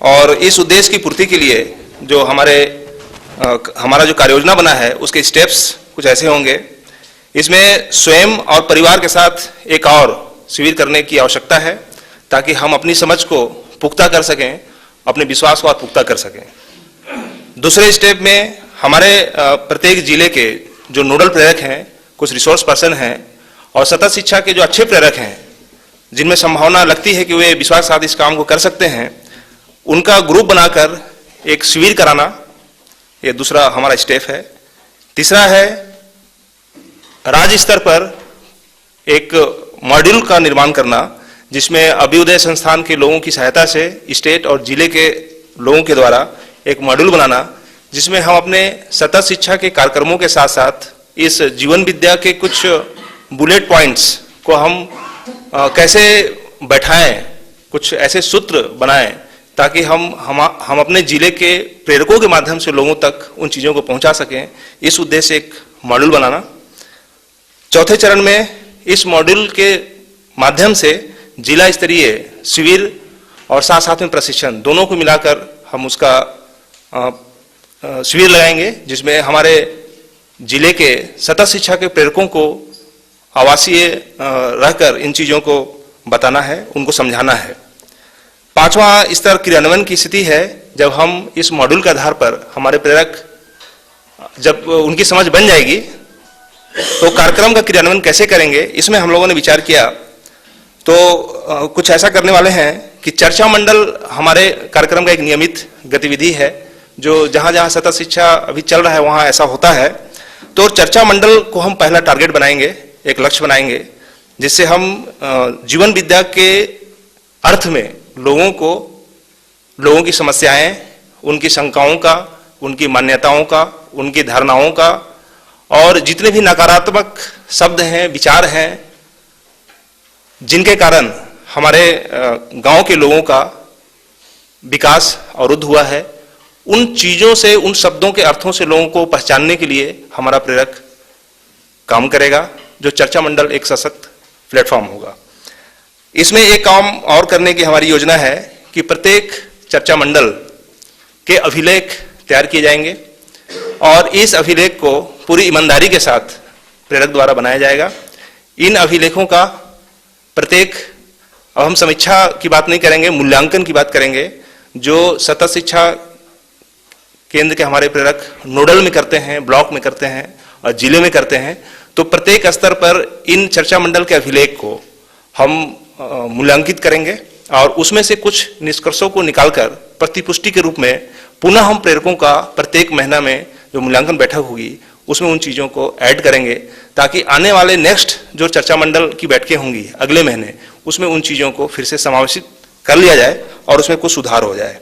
और इस उद्देश्य की पूर्ति के लिए जो हमारा जो कार्य योजना बना है उसके स्टेप्स कुछ ऐसे होंगे। इसमें स्वयं और परिवार के साथ एक और शिविर करने की आवश्यकता है ताकि हम अपनी समझ को पुख्ता कर सकें, अपने विश्वास को और पुख्ता कर सकें। दूसरे स्टेप में हमारे प्रत्येक जिले के जो नोडल प्रेरक हैं, कुछ रिसोर्स पर्सन हैं और सतत शिक्षा के जो अच्छे प्रेरक हैं जिनमें संभावना लगती है कि वे विश्वास के साथ इस काम को कर सकते हैं, उनका ग्रुप बनाकर एक शिविर कराना, ये दूसरा हमारा स्टेप है। तीसरा है राज्य स्तर पर एक मॉड्यूल का निर्माण करना जिसमें अभ्युदय संस्थान के लोगों की सहायता से स्टेट और जिले के लोगों के द्वारा एक मॉड्यूल बनाना जिसमें हम अपने सतत शिक्षा के कार्यक्रमों के साथ साथ इस जीवन विद्या के कुछ बुलेट पॉइंट्स को हम कैसे बैठाएं, कुछ ऐसे सूत्र बनाएं ताकि हम अपने जिले के प्रेरकों के माध्यम से लोगों तक उन चीज़ों को पहुंचा सकें। इस उद्देश्य से एक मॉड्यूल बनाना। चौथे चरण में इस मॉड्यूल के माध्यम से जिला स्तरीय शिविर और साथ साथ में प्रशिक्षण दोनों को मिलाकर हम उसका शिविर लगाएंगे जिसमें हमारे जिले के सतत शिक्षा के प्रेरकों को आवासीय रहकर इन चीज़ों को बताना है, उनको समझाना है। पांचवा स्तर क्रियान्वयन की स्थिति है जब हम इस मॉड्यूल के आधार पर हमारे प्रेरक जब उनकी समझ बन जाएगी तो कार्यक्रम का क्रियान्वयन कैसे करेंगे, इसमें हम लोगों ने विचार किया। तो कुछ ऐसा करने वाले हैं कि चर्चा मंडल हमारे कार्यक्रम का एक नियमित गतिविधि है जो जहाँ जहाँ सतत शिक्षा अभी चल रहा है वहाँ ऐसा होता है। तो चर्चा मंडल को हम पहला टारगेट बनाएंगे, एक लक्ष्य बनाएंगे जिससे हम जीवन विद्या के अर्थ में लोगों की समस्याएं, उनकी शंकाओं का, उनकी मान्यताओं का, उनकी धारणाओं का और जितने भी नकारात्मक शब्द हैं, विचार हैं जिनके कारण हमारे गांव के लोगों का विकास अवरुद्ध हुआ है, उन चीजों से, उन शब्दों के अर्थों से लोगों को पहचानने के लिए हमारा प्रेरक काम करेगा जो चर्चा मंडल एक सशक्त प्लेटफॉर्म होगा। इसमें एक काम और करने की हमारी योजना है कि प्रत्येक चर्चा मंडल के अभिलेख तैयार किए जाएंगे और इस अभिलेख को पूरी ईमानदारी के साथ प्रेरक द्वारा बनाया जाएगा। इन अभिलेखों का प्रत्येक, अब हम समीक्षा की बात नहीं करेंगे, मूल्यांकन की बात करेंगे जो सतत शिक्षा केंद्र के हमारे प्रेरक नोडल में करते हैं, ब्लॉक में करते हैं और जिले में करते हैं। तो प्रत्येक स्तर पर इन चर्चा मंडल के अभिलेख को हम मूल्यांकित करेंगे और उसमें से कुछ निष्कर्षों को निकालकर प्रतिपुष्टि के रूप में पुनः हम प्रेरकों का प्रत्येक महीना में जो मूल्यांकन बैठक होगी उसमें उन चीज़ों को ऐड करेंगे ताकि आने वाले नेक्स्ट जो चर्चा मंडल की बैठकें होंगी अगले महीने उसमें उन चीज़ों को फिर से समावेशित कर लिया जाए और उसमें कुछ सुधार हो जाए।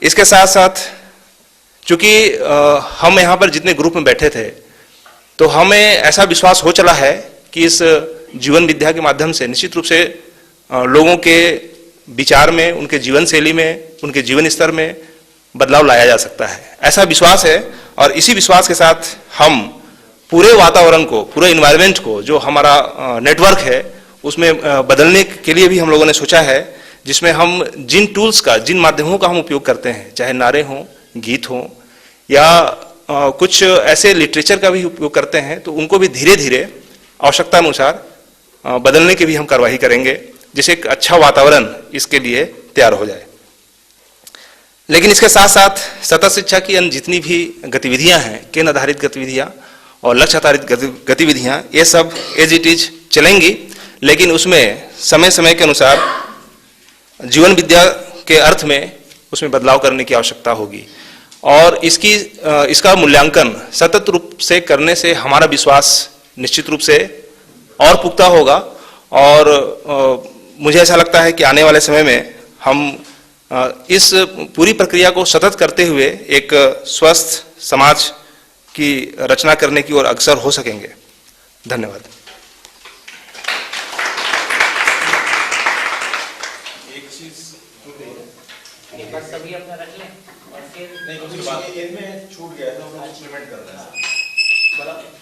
इसके साथ साथ चूंकि हम यहाँ पर जितने ग्रुप में बैठे थे तो हमें ऐसा विश्वास हो चला है कि इस जीवन विद्या के माध्यम से निश्चित रूप से लोगों के विचार में, उनके जीवन शैली में, उनके जीवन स्तर में बदलाव लाया जा सकता है, ऐसा विश्वास है। और इसी विश्वास के साथ हम पूरे वातावरण को, पूरे इन्वायरमेंट को, जो हमारा नेटवर्क है, उसमें बदलने के लिए भी हम लोगों ने सोचा है, जिसमें हम जिन टूल्स का, जिन माध्यमों का हम उपयोग करते हैं, चाहे नारे हों, गीत हों, या कुछ ऐसे लिटरेचर का भी उपयोग करते हैं, तो उनको भी धीरे धीरे आवश्यकता अनुसार बदलने की भी हम कार्रवाई करेंगे, जिससे एक अच्छा वातावरण इसके लिए तैयार हो जाए। लेकिन इसके साथ साथ सतत शिक्षा की अन्य जितनी भी गतिविधियां हैं, केंद्र आधारित गतिविधियां और लक्ष्य आधारित गतिविधियां, ये सब एज इट इज चलेंगी, लेकिन उसमें समय समय के अनुसार जीवन विद्या के अर्थ में उसमें बदलाव करने की आवश्यकता होगी। और इसका मूल्यांकन सतत रूप से करने से हमारा विश्वास निश्चित रूप से और पुख्ता होगा। और मुझे ऐसा लगता है कि आने वाले समय में हम इस पूरी प्रक्रिया को सतत करते हुए एक स्वस्थ समाज की रचना करने की ओर अग्रसर हो सकेंगे। धन्यवाद।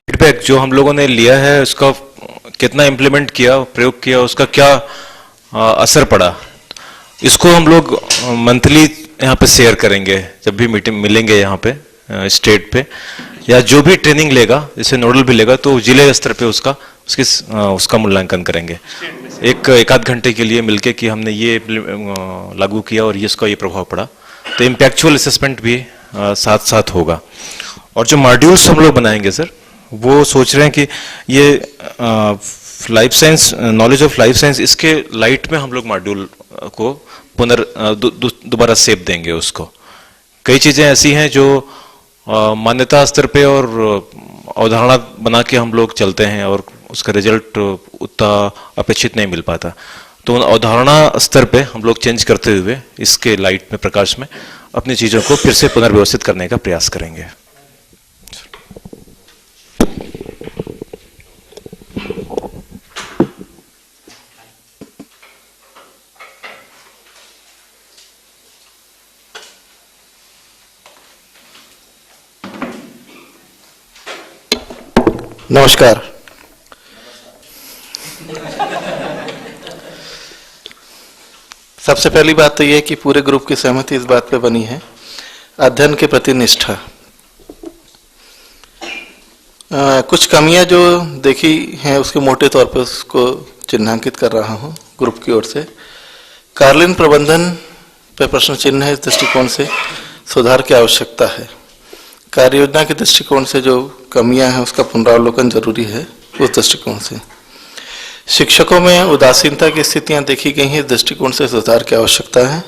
फीडबैक जो हम लोगों ने लिया है उसका कितना इम्प्लीमेंट किया, प्रयोग किया, उसका क्या असर पड़ा, इसको हम लोग मंथली यहाँ पे शेयर करेंगे। जब भी मीटिंग मिलेंगे यहाँ पे स्टेट पे, या जो भी ट्रेनिंग लेगा, जैसे नोडल भी लेगा, तो जिले स्तर पे उसका मूल्यांकन करेंगे एक आध घंटे के लिए मिलके कि हमने ये लागू किया और इसका ये प्रभाव पड़ा। तो इम्पैक्चुअल असेसमेंट भी साथ साथ होगा। और जो मॉड्यूल्स हम लोग बनाएंगे सर, वो सोच रहे हैं कि ये life science, knowledge of life science, इसके लाइट में हम लोग मॉड्यूल को दोबारा सेप देंगे उसको। कई चीजें ऐसी हैं जो मान्यता स्तर पे और अवधारणा बना के हम लोग चलते हैं और उसका रिजल्ट उतना अपेक्षित नहीं मिल पाता, तो उन अवधारणा स्तर पे हम लोग चेंज करते हुए इसके लाइट में, प्रकाश में अपनी चीजों को फिर से पुनर्व्यवस्थित करने का प्रयास करेंगे। नमस्कार। सबसे पहली बात तो यह कि पूरे ग्रुप की सहमति इस बात पे बनी है, अध्ययन के प्रति निष्ठा। कुछ कमियां जो देखी हैं उसके मोटे तौर पे उसको चिन्हांकित कर रहा हूं ग्रुप की ओर से। कार्यालयीन प्रबंधन पे प्रश्न चिन्ह है, इस दृष्टिकोण से सुधार की आवश्यकता है। कार्य योजना के दृष्टिकोण से जो कमियां हैं उसका पुनरावलोकन जरूरी है, उस दृष्टिकोण से। शिक्षकों में उदासीनता की स्थितियां देखी गई हैं, इस दृष्टिकोण से सुधार की आवश्यकता है।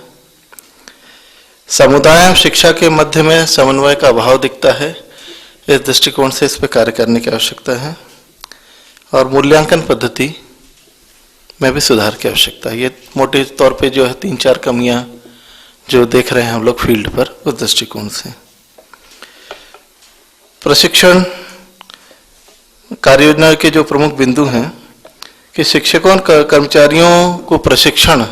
समुदाय एवं शिक्षा के मध्य में समन्वय का अभाव दिखता है, इस दृष्टिकोण से इस पर कार्य करने की आवश्यकता है। और मूल्यांकन पद्धति में भी सुधार की आवश्यकता है। ये मोटे तौर पे जो है 3-4 कमियां जो देख रहे हैं हम लोग फील्ड पर, उस दृष्टिकोण से। प्रशिक्षण कार्य योजना के जो प्रमुख बिंदु हैं कि शिक्षकों और कर्मचारियों को प्रशिक्षण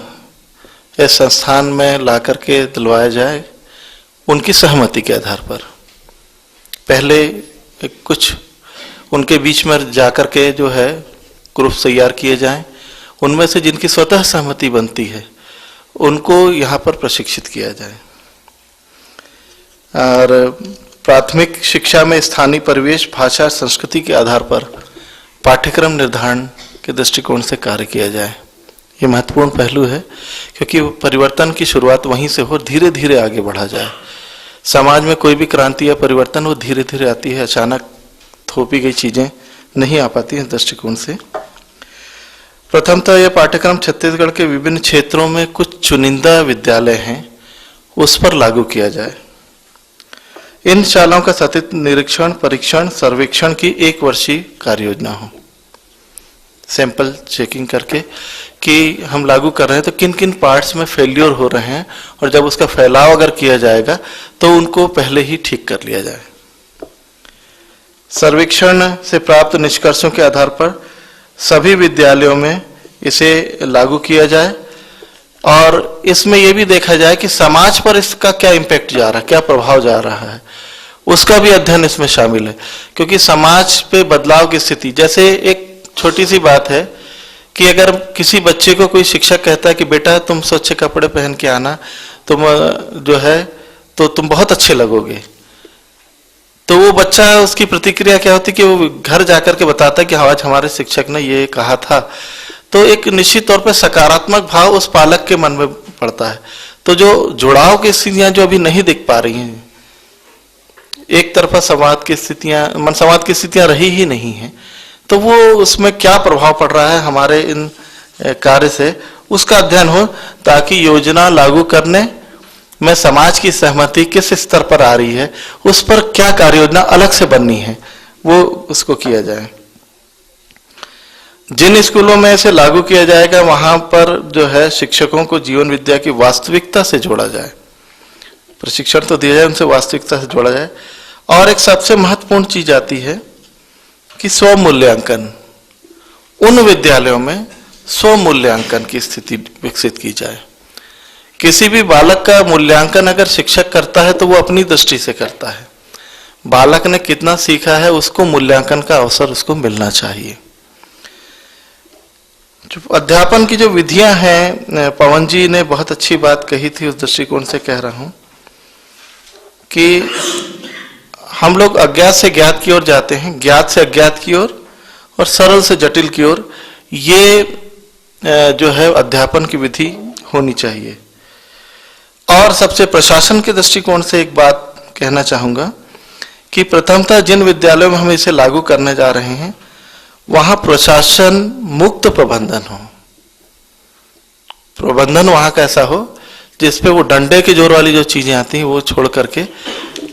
इस संस्थान में ला करके दिलवाया जाए उनकी सहमति के आधार पर। पहले कुछ उनके बीच में जाकर के जो है ग्रुप तैयार किए जाएं, उनमें से जिनकी स्वतः सहमति बनती है उनको यहाँ पर प्रशिक्षित किया जाए। और प्राथमिक शिक्षा में स्थानीय परिवेश, भाषा, संस्कृति के आधार पर पाठ्यक्रम निर्धारण के दृष्टिकोण से कार्य किया जाए। ये महत्वपूर्ण पहलू है, क्योंकि परिवर्तन की शुरुआत वहीं से हो, धीरे धीरे आगे बढ़ा जाए। समाज में कोई भी क्रांति या परिवर्तन वो धीरे धीरे आती है, अचानक थोपी गई चीजें नहीं आ पाती हैं। दृष्टिकोण से प्रथमतः यह पाठ्यक्रम छत्तीसगढ़ के विभिन्न क्षेत्रों में कुछ चुनिंदा विद्यालय हैं उस पर लागू किया जाए। इन शालाओं का सतत निरीक्षण, परीक्षण, सर्वेक्षण की 1 वर्षीय कार्य योजना हो। सैंपल चेकिंग करके कि हम लागू कर रहे हैं तो किन किन पार्ट्स में फेल्योर हो रहे हैं, और जब उसका फैलाव अगर किया जाएगा तो उनको पहले ही ठीक कर लिया जाए। सर्वेक्षण से प्राप्त निष्कर्षों के आधार पर सभी विद्यालयों में इसे लागू किया जाए और इसमें यह भी देखा जाए कि समाज पर इसका क्या इम्पैक्ट जा रहा है, क्या प्रभाव जा रहा है, उसका भी अध्ययन इसमें शामिल है। क्योंकि समाज पे बदलाव की स्थिति, जैसे एक छोटी सी बात है कि अगर किसी बच्चे को कोई शिक्षक कहता है कि बेटा तुम स्वच्छ कपड़े पहन के आना, तुम जो है तो तुम बहुत अच्छे लगोगे, तो वो बच्चा, उसकी प्रतिक्रिया क्या होती कि वो घर जाकर के बताता है कि आज हमारे शिक्षक ने ये कहा था। तो एक निश्चित तौर पर सकारात्मक भाव उस पालक के मन में पड़ता है। तो जो जुड़ाव की स्थितियां जो अभी नहीं दिख पा रही हैं, एक तरफा समाज की स्थितियां रही ही नहीं है, तो वो उसमें क्या प्रभाव पड़ रहा है हमारे इन कार्य से, उसका अध्ययन हो, ताकि योजना लागू करने में समाज की सहमति किस स्तर पर आ रही है, उस पर क्या कार्य योजना अलग से बननी है, वो उसको किया जाए। जिन स्कूलों में इसे लागू किया जाएगा वहां पर जो है शिक्षकों को जीवन विद्या की वास्तविकता से जोड़ा जाए, प्रशिक्षण तो दिया जाए, उनसे वास्तविकता से जोड़ा जाए। और एक सबसे महत्वपूर्ण चीज आती है कि स्व मूल्यांकन, उन विद्यालयों में स्व मूल्यांकन की स्थिति विकसित की जाए। किसी भी बालक का मूल्यांकन अगर शिक्षक करता है तो वो अपनी दृष्टि से करता है, बालक ने कितना सीखा है उसको मूल्यांकन का अवसर उसको मिलना चाहिए। जो अध्यापन की जो विधियां हैं, पवन जी ने बहुत अच्छी बात कही थी, उस दृष्टिकोण से कह रहा हूं कि हम लोग अज्ञात से ज्ञात की ओर जाते हैं, ज्ञात से अज्ञात की ओर और सरल से जटिल की ओर। ये जो है अध्यापन की विधि होनी चाहिए। और सबसे प्रशासन के दृष्टिकोण से एक बात कहना चाहूंगा कि प्रथमतः जिन विद्यालयों में हम इसे लागू करने जा रहे हैं वहां प्रशासन मुक्त प्रबंधन हो, प्रबंधन वहां का ऐसा हो जिसपे वो डंडे के जोर वाली जो चीजें आती हैं वो छोड़ करके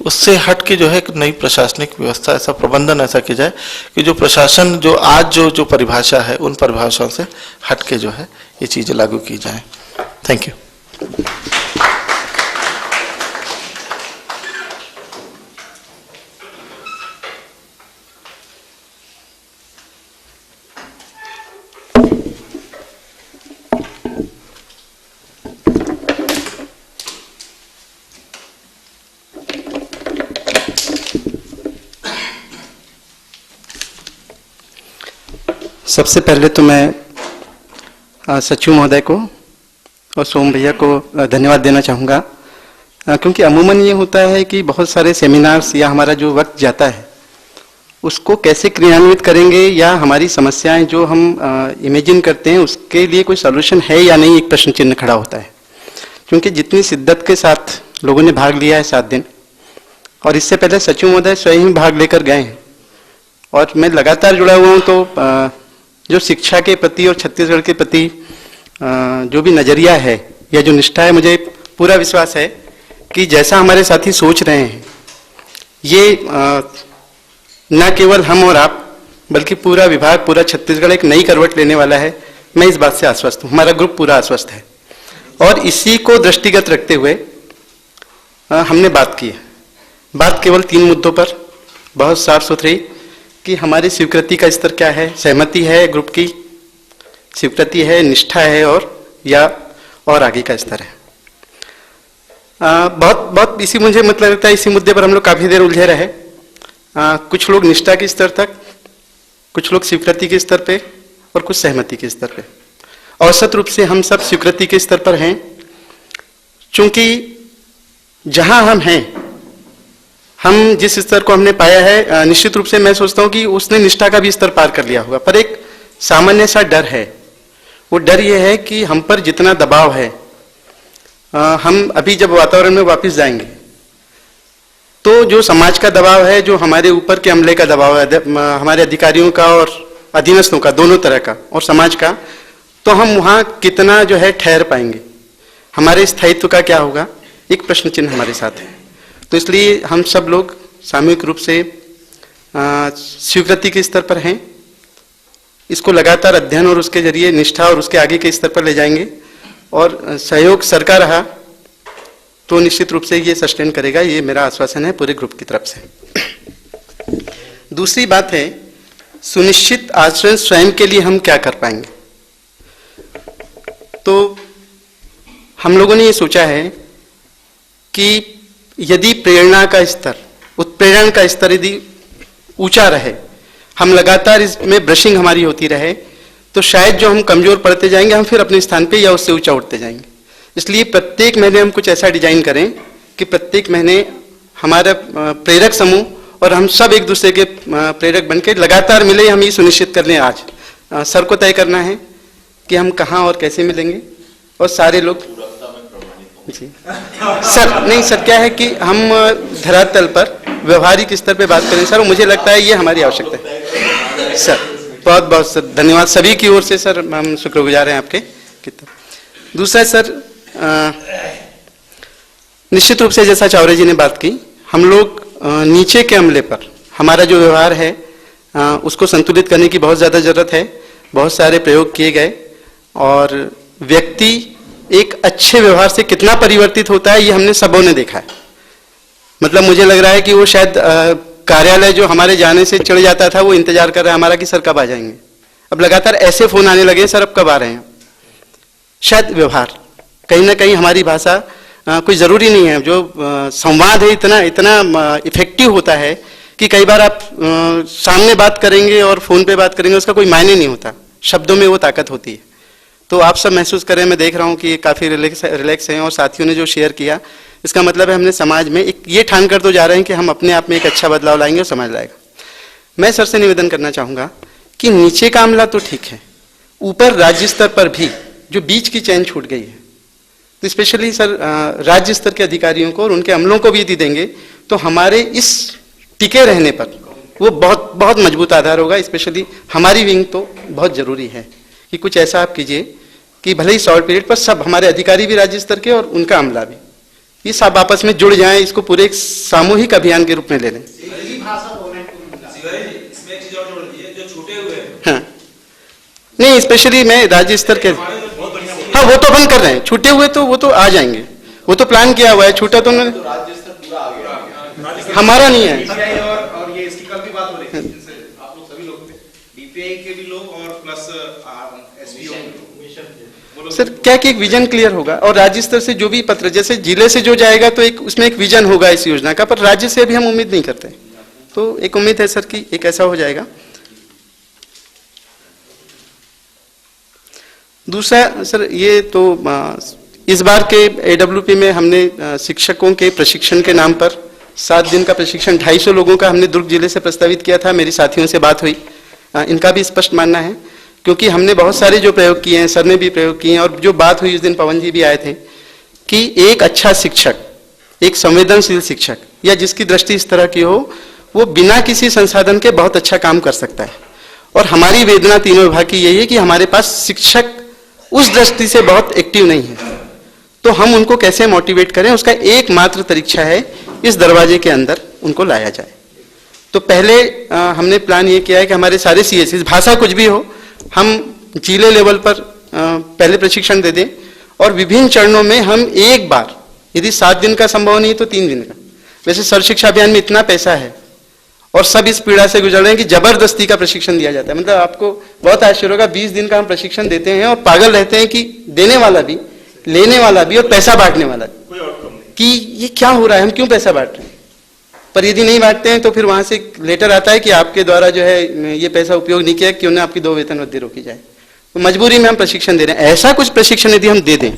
उससे हट के जो है एक नई प्रशासनिक व्यवस्था, ऐसा प्रबंधन ऐसा किया जाए कि जो प्रशासन जो आज जो परिभाषा है उन परिभाषाओं से हट के जो है ये चीजें लागू की जाए। Thank you. सबसे पहले तो मैं सचिव महोदय को और सोम भैया को धन्यवाद देना चाहूँगा, क्योंकि अमूमन ये होता है कि बहुत सारे सेमिनार्स या हमारा जो वक्त जाता है उसको कैसे क्रियान्वित करेंगे या हमारी समस्याएं जो हम इमेजिन करते हैं उसके लिए कोई सॉल्यूशन है या नहीं, एक प्रश्न चिन्ह खड़ा होता है। क्योंकि जितनी शिद्दत के साथ लोगों ने भाग लिया है 7 दिन, और इससे पहले सचिव महोदय स्वयं भाग लेकर गए हैं और मैं लगातार जुड़ा हुआ हूँ, तो जो शिक्षा के प्रति और छत्तीसगढ़ के प्रति जो भी नजरिया है या जो निष्ठा है, मुझे पूरा विश्वास है कि जैसा हमारे साथी सोच रहे हैं ये न केवल हम और आप बल्कि पूरा विभाग, पूरा छत्तीसगढ़ एक नई करवट लेने वाला है। मैं इस बात से आश्वस्त हूँ, हमारा ग्रुप पूरा आश्वस्त है। और इसी को दृष्टिगत रखते हुए हमने बात की है। बात केवल 3 मुद्दों पर, बहुत साफ सुथरी, कि हमारी स्वीकृति का स्तर क्या है, सहमति है ग्रुप की, स्वीकृति है, निष्ठा है, और आगे का स्तर है। बहुत इसी मुझे मतलब लगता है इसी मुद्दे पर हम लोग काफी देर उलझे रहे। कुछ लोग निष्ठा के स्तर तक, कुछ लोग स्वीकृति के स्तर पे और कुछ सहमति के स्तर पे। औसत रूप से हम सब स्वीकृति के स्तर पर हैं, चूंकि जहां हम हैं, हम जिस स्तर को हमने पाया है, निश्चित रूप से मैं सोचता हूं कि उसने निष्ठा का भी स्तर पार कर लिया होगा। पर एक सामान्य सा डर है, वो डर ये है कि हम पर जितना दबाव है, हम अभी जब वातावरण में वापस जाएंगे तो जो समाज का दबाव है, जो हमारे ऊपर के अमले का दबाव है, हमारे अधिकारियों का और अधीनस्थों का, दोनों तरह का, और समाज का, तो हम वहां कितना जो है ठहर पाएंगे, हमारे स्थायित्व का क्या होगा, एक प्रश्न चिन्ह हमारे साथ है। तो इसलिए हम सब लोग सामूहिक रूप से स्वीकृति के स्तर पर हैं। इसको लगातार अध्ययन और उसके जरिए निष्ठा और उसके आगे के स्तर पर ले जाएंगे, और सहयोग सरकार रहा तो निश्चित रूप से ये सस्टेन करेगा, ये मेरा आश्वासन है पूरे ग्रुप की तरफ से। दूसरी बात है सुनिश्चित आचरण स्वयं के लिए हम क्या कर पाएंगे। तो हम लोगों ने ये सोचा है कि यदि प्रेरणा का स्तर, उत्प्रेरण का स्तर यदि ऊंचा रहे, हम लगातार इसमें ब्रशिंग हमारी होती रहे, तो शायद जो हम कमजोर पड़ते जाएंगे हम फिर अपने स्थान पे या उससे ऊंचा उठते जाएंगे। इसलिए प्रत्येक महीने हम कुछ ऐसा डिजाइन करें कि प्रत्येक महीने हमारा प्रेरक समूह और हम सब एक दूसरे के प्रेरक बनकर लगातार मिले। हम ये सुनिश्चित कर लें, आज सर को तय करना है कि हम कहाँ और कैसे मिलेंगे, और सारे लोग जी सर, नहीं सर, क्या है कि हम धरातल पर व्यवहारिक स्तर पे बात करें सर, मुझे लगता है ये हमारी आवश्यकता है सर। बहुत बहुत सर धन्यवाद सभी की ओर से सर, हम शुक्रगुजार हैं आपके। दूसरा सर, निश्चित रूप से जैसा चावरे जी ने बात की, हम लोग नीचे के अमले पर हमारा जो व्यवहार है उसको संतुलित करने की बहुत ज़्यादा जरूरत है। बहुत सारे प्रयोग किए गए और व्यक्ति एक अच्छे व्यवहार से कितना परिवर्तित होता है ये हमने सबों ने देखा है। मतलब मुझे लग रहा है कि वो शायद कार्यालय जो हमारे जाने से चिढ़ जाता था वो इंतजार कर रहा है हमारा कि सर कब आ जाएंगे। अब लगातार ऐसे फोन आने लगे, सर अब कब आ रहे हैं। शायद व्यवहार कहीं ना कहीं, हमारी भाषा कोई जरूरी नहीं है, जो संवाद है इतना इतना इफेक्टिव होता है कि कई बार आप सामने बात करेंगे और फोन पे बात करेंगे, उसका कोई मायने नहीं होता, शब्दों में वो ताकत होती है। तो आप सब महसूस करें, मैं देख रहा हूँ कि काफ़ी रिलैक्स हैं, और साथियों ने जो शेयर किया इसका मतलब है हमने समाज में एक ये ठान कर तो जा रहे हैं कि हम अपने आप में एक अच्छा बदलाव लाएंगे और समाज लाएगा। मैं सर से निवेदन करना चाहूँगा कि नीचे का अमला तो ठीक है, ऊपर राज्य स्तर पर भी जो बीच की चैन छूट गई है, तो स्पेशली सर राज्य स्तर के अधिकारियों को और उनके अमलों को भी यदि देंगे तो हमारे इस टिके रहने पर वो बहुत बहुत मजबूत आधार होगा। स्पेशली हमारी विंग तो बहुत जरूरी है कि कुछ ऐसा आप कीजिए कि भले ही शॉर्ट पीरियड पर सब हमारे अधिकारी भी राज्य स्तर के और उनका अमला भी, ये सब आपस में जुड़ जाएं, इसको पूरे एक सामूहिक अभियान के रूप में ले लें। हाँ नहीं, स्पेशली मैं राज्य स्तर के, हाँ वो तो बंद कर रहे हैं, छूटे हुए तो वो तो आ जाएंगे, वो तो प्लान किया हुआ है, छूटा तो उन्होंने, हमारा नहीं है। और ये इसकी कल भी बात हो रही है आप लोग सभी लोग, डीपीआई के भी लोग और प्लस एसपीओ सर क्या कि एक विजन क्लियर होगा, और राज्य स्तर से जो भी पत्र, जैसे जिले से जो जाएगा तो एक उसमें एक विजन होगा इस योजना का, पर राज्य से अभी हम उम्मीद नहीं करते, तो एक उम्मीद है सर कि एक ऐसा हो जाएगा। दूसरा सर, ये तो इस बार के AWP में हमने शिक्षकों के प्रशिक्षण के नाम पर 7 दिन का प्रशिक्षण 250 लोगों का हमने दुर्ग जिले से प्रस्तावित किया था। मेरी साथियों से बात हुई, इनका भी स्पष्ट मानना है, क्योंकि हमने बहुत सारे जो प्रयोग किए हैं, सर ने भी प्रयोग किए हैं, और जो बात हुई उस दिन पवन जी भी आए थे कि एक अच्छा शिक्षक, एक संवेदनशील शिक्षक या जिसकी दृष्टि इस तरह की हो, वो बिना किसी संसाधन के बहुत अच्छा काम कर सकता है। और हमारी वेदना तीनों विभाग की यही है कि हमारे पास शिक्षक उस दृष्टि से बहुत एक्टिव नहीं है, तो हम उनको कैसे मोटिवेट करें, उसका एकमात्र तरीका है इस दरवाजे के अंदर उनको लाया जाए। तो पहले हमने प्लान ये किया है कि हमारे सारे CSC, भाषा कुछ भी हो, हम जिले लेवल पर पहले प्रशिक्षण दे दें, और विभिन्न चरणों में हम एक बार, यदि 7 दिन का संभव नहीं तो 3 दिन का, वैसे सर्व शिक्षा अभियान में इतना पैसा है और सब इस पीड़ा से गुजर रहे हैं कि जबरदस्ती का प्रशिक्षण दिया जाता है। मतलब आपको बहुत आश्चर्य होगा, 20 दिन का हम प्रशिक्षण देते हैं और पागल रहते हैं कि देने वाला भी, लेने वाला भी और पैसा बांटने वाला भी, कि ये क्या हो रहा है, हम क्यों पैसा बांट रहे हैं। पर यदि नहीं बांटते हैं तो फिर वहां से लेटर आता है कि आपके द्वारा जो है ये पैसा उपयोग नहीं किया, क्यों ना आपकी 2 वेतन वृद्धि रोकी जाए। तो मजबूरी में हम प्रशिक्षण दे रहे हैं। ऐसा कुछ प्रशिक्षण यदि हम दे दें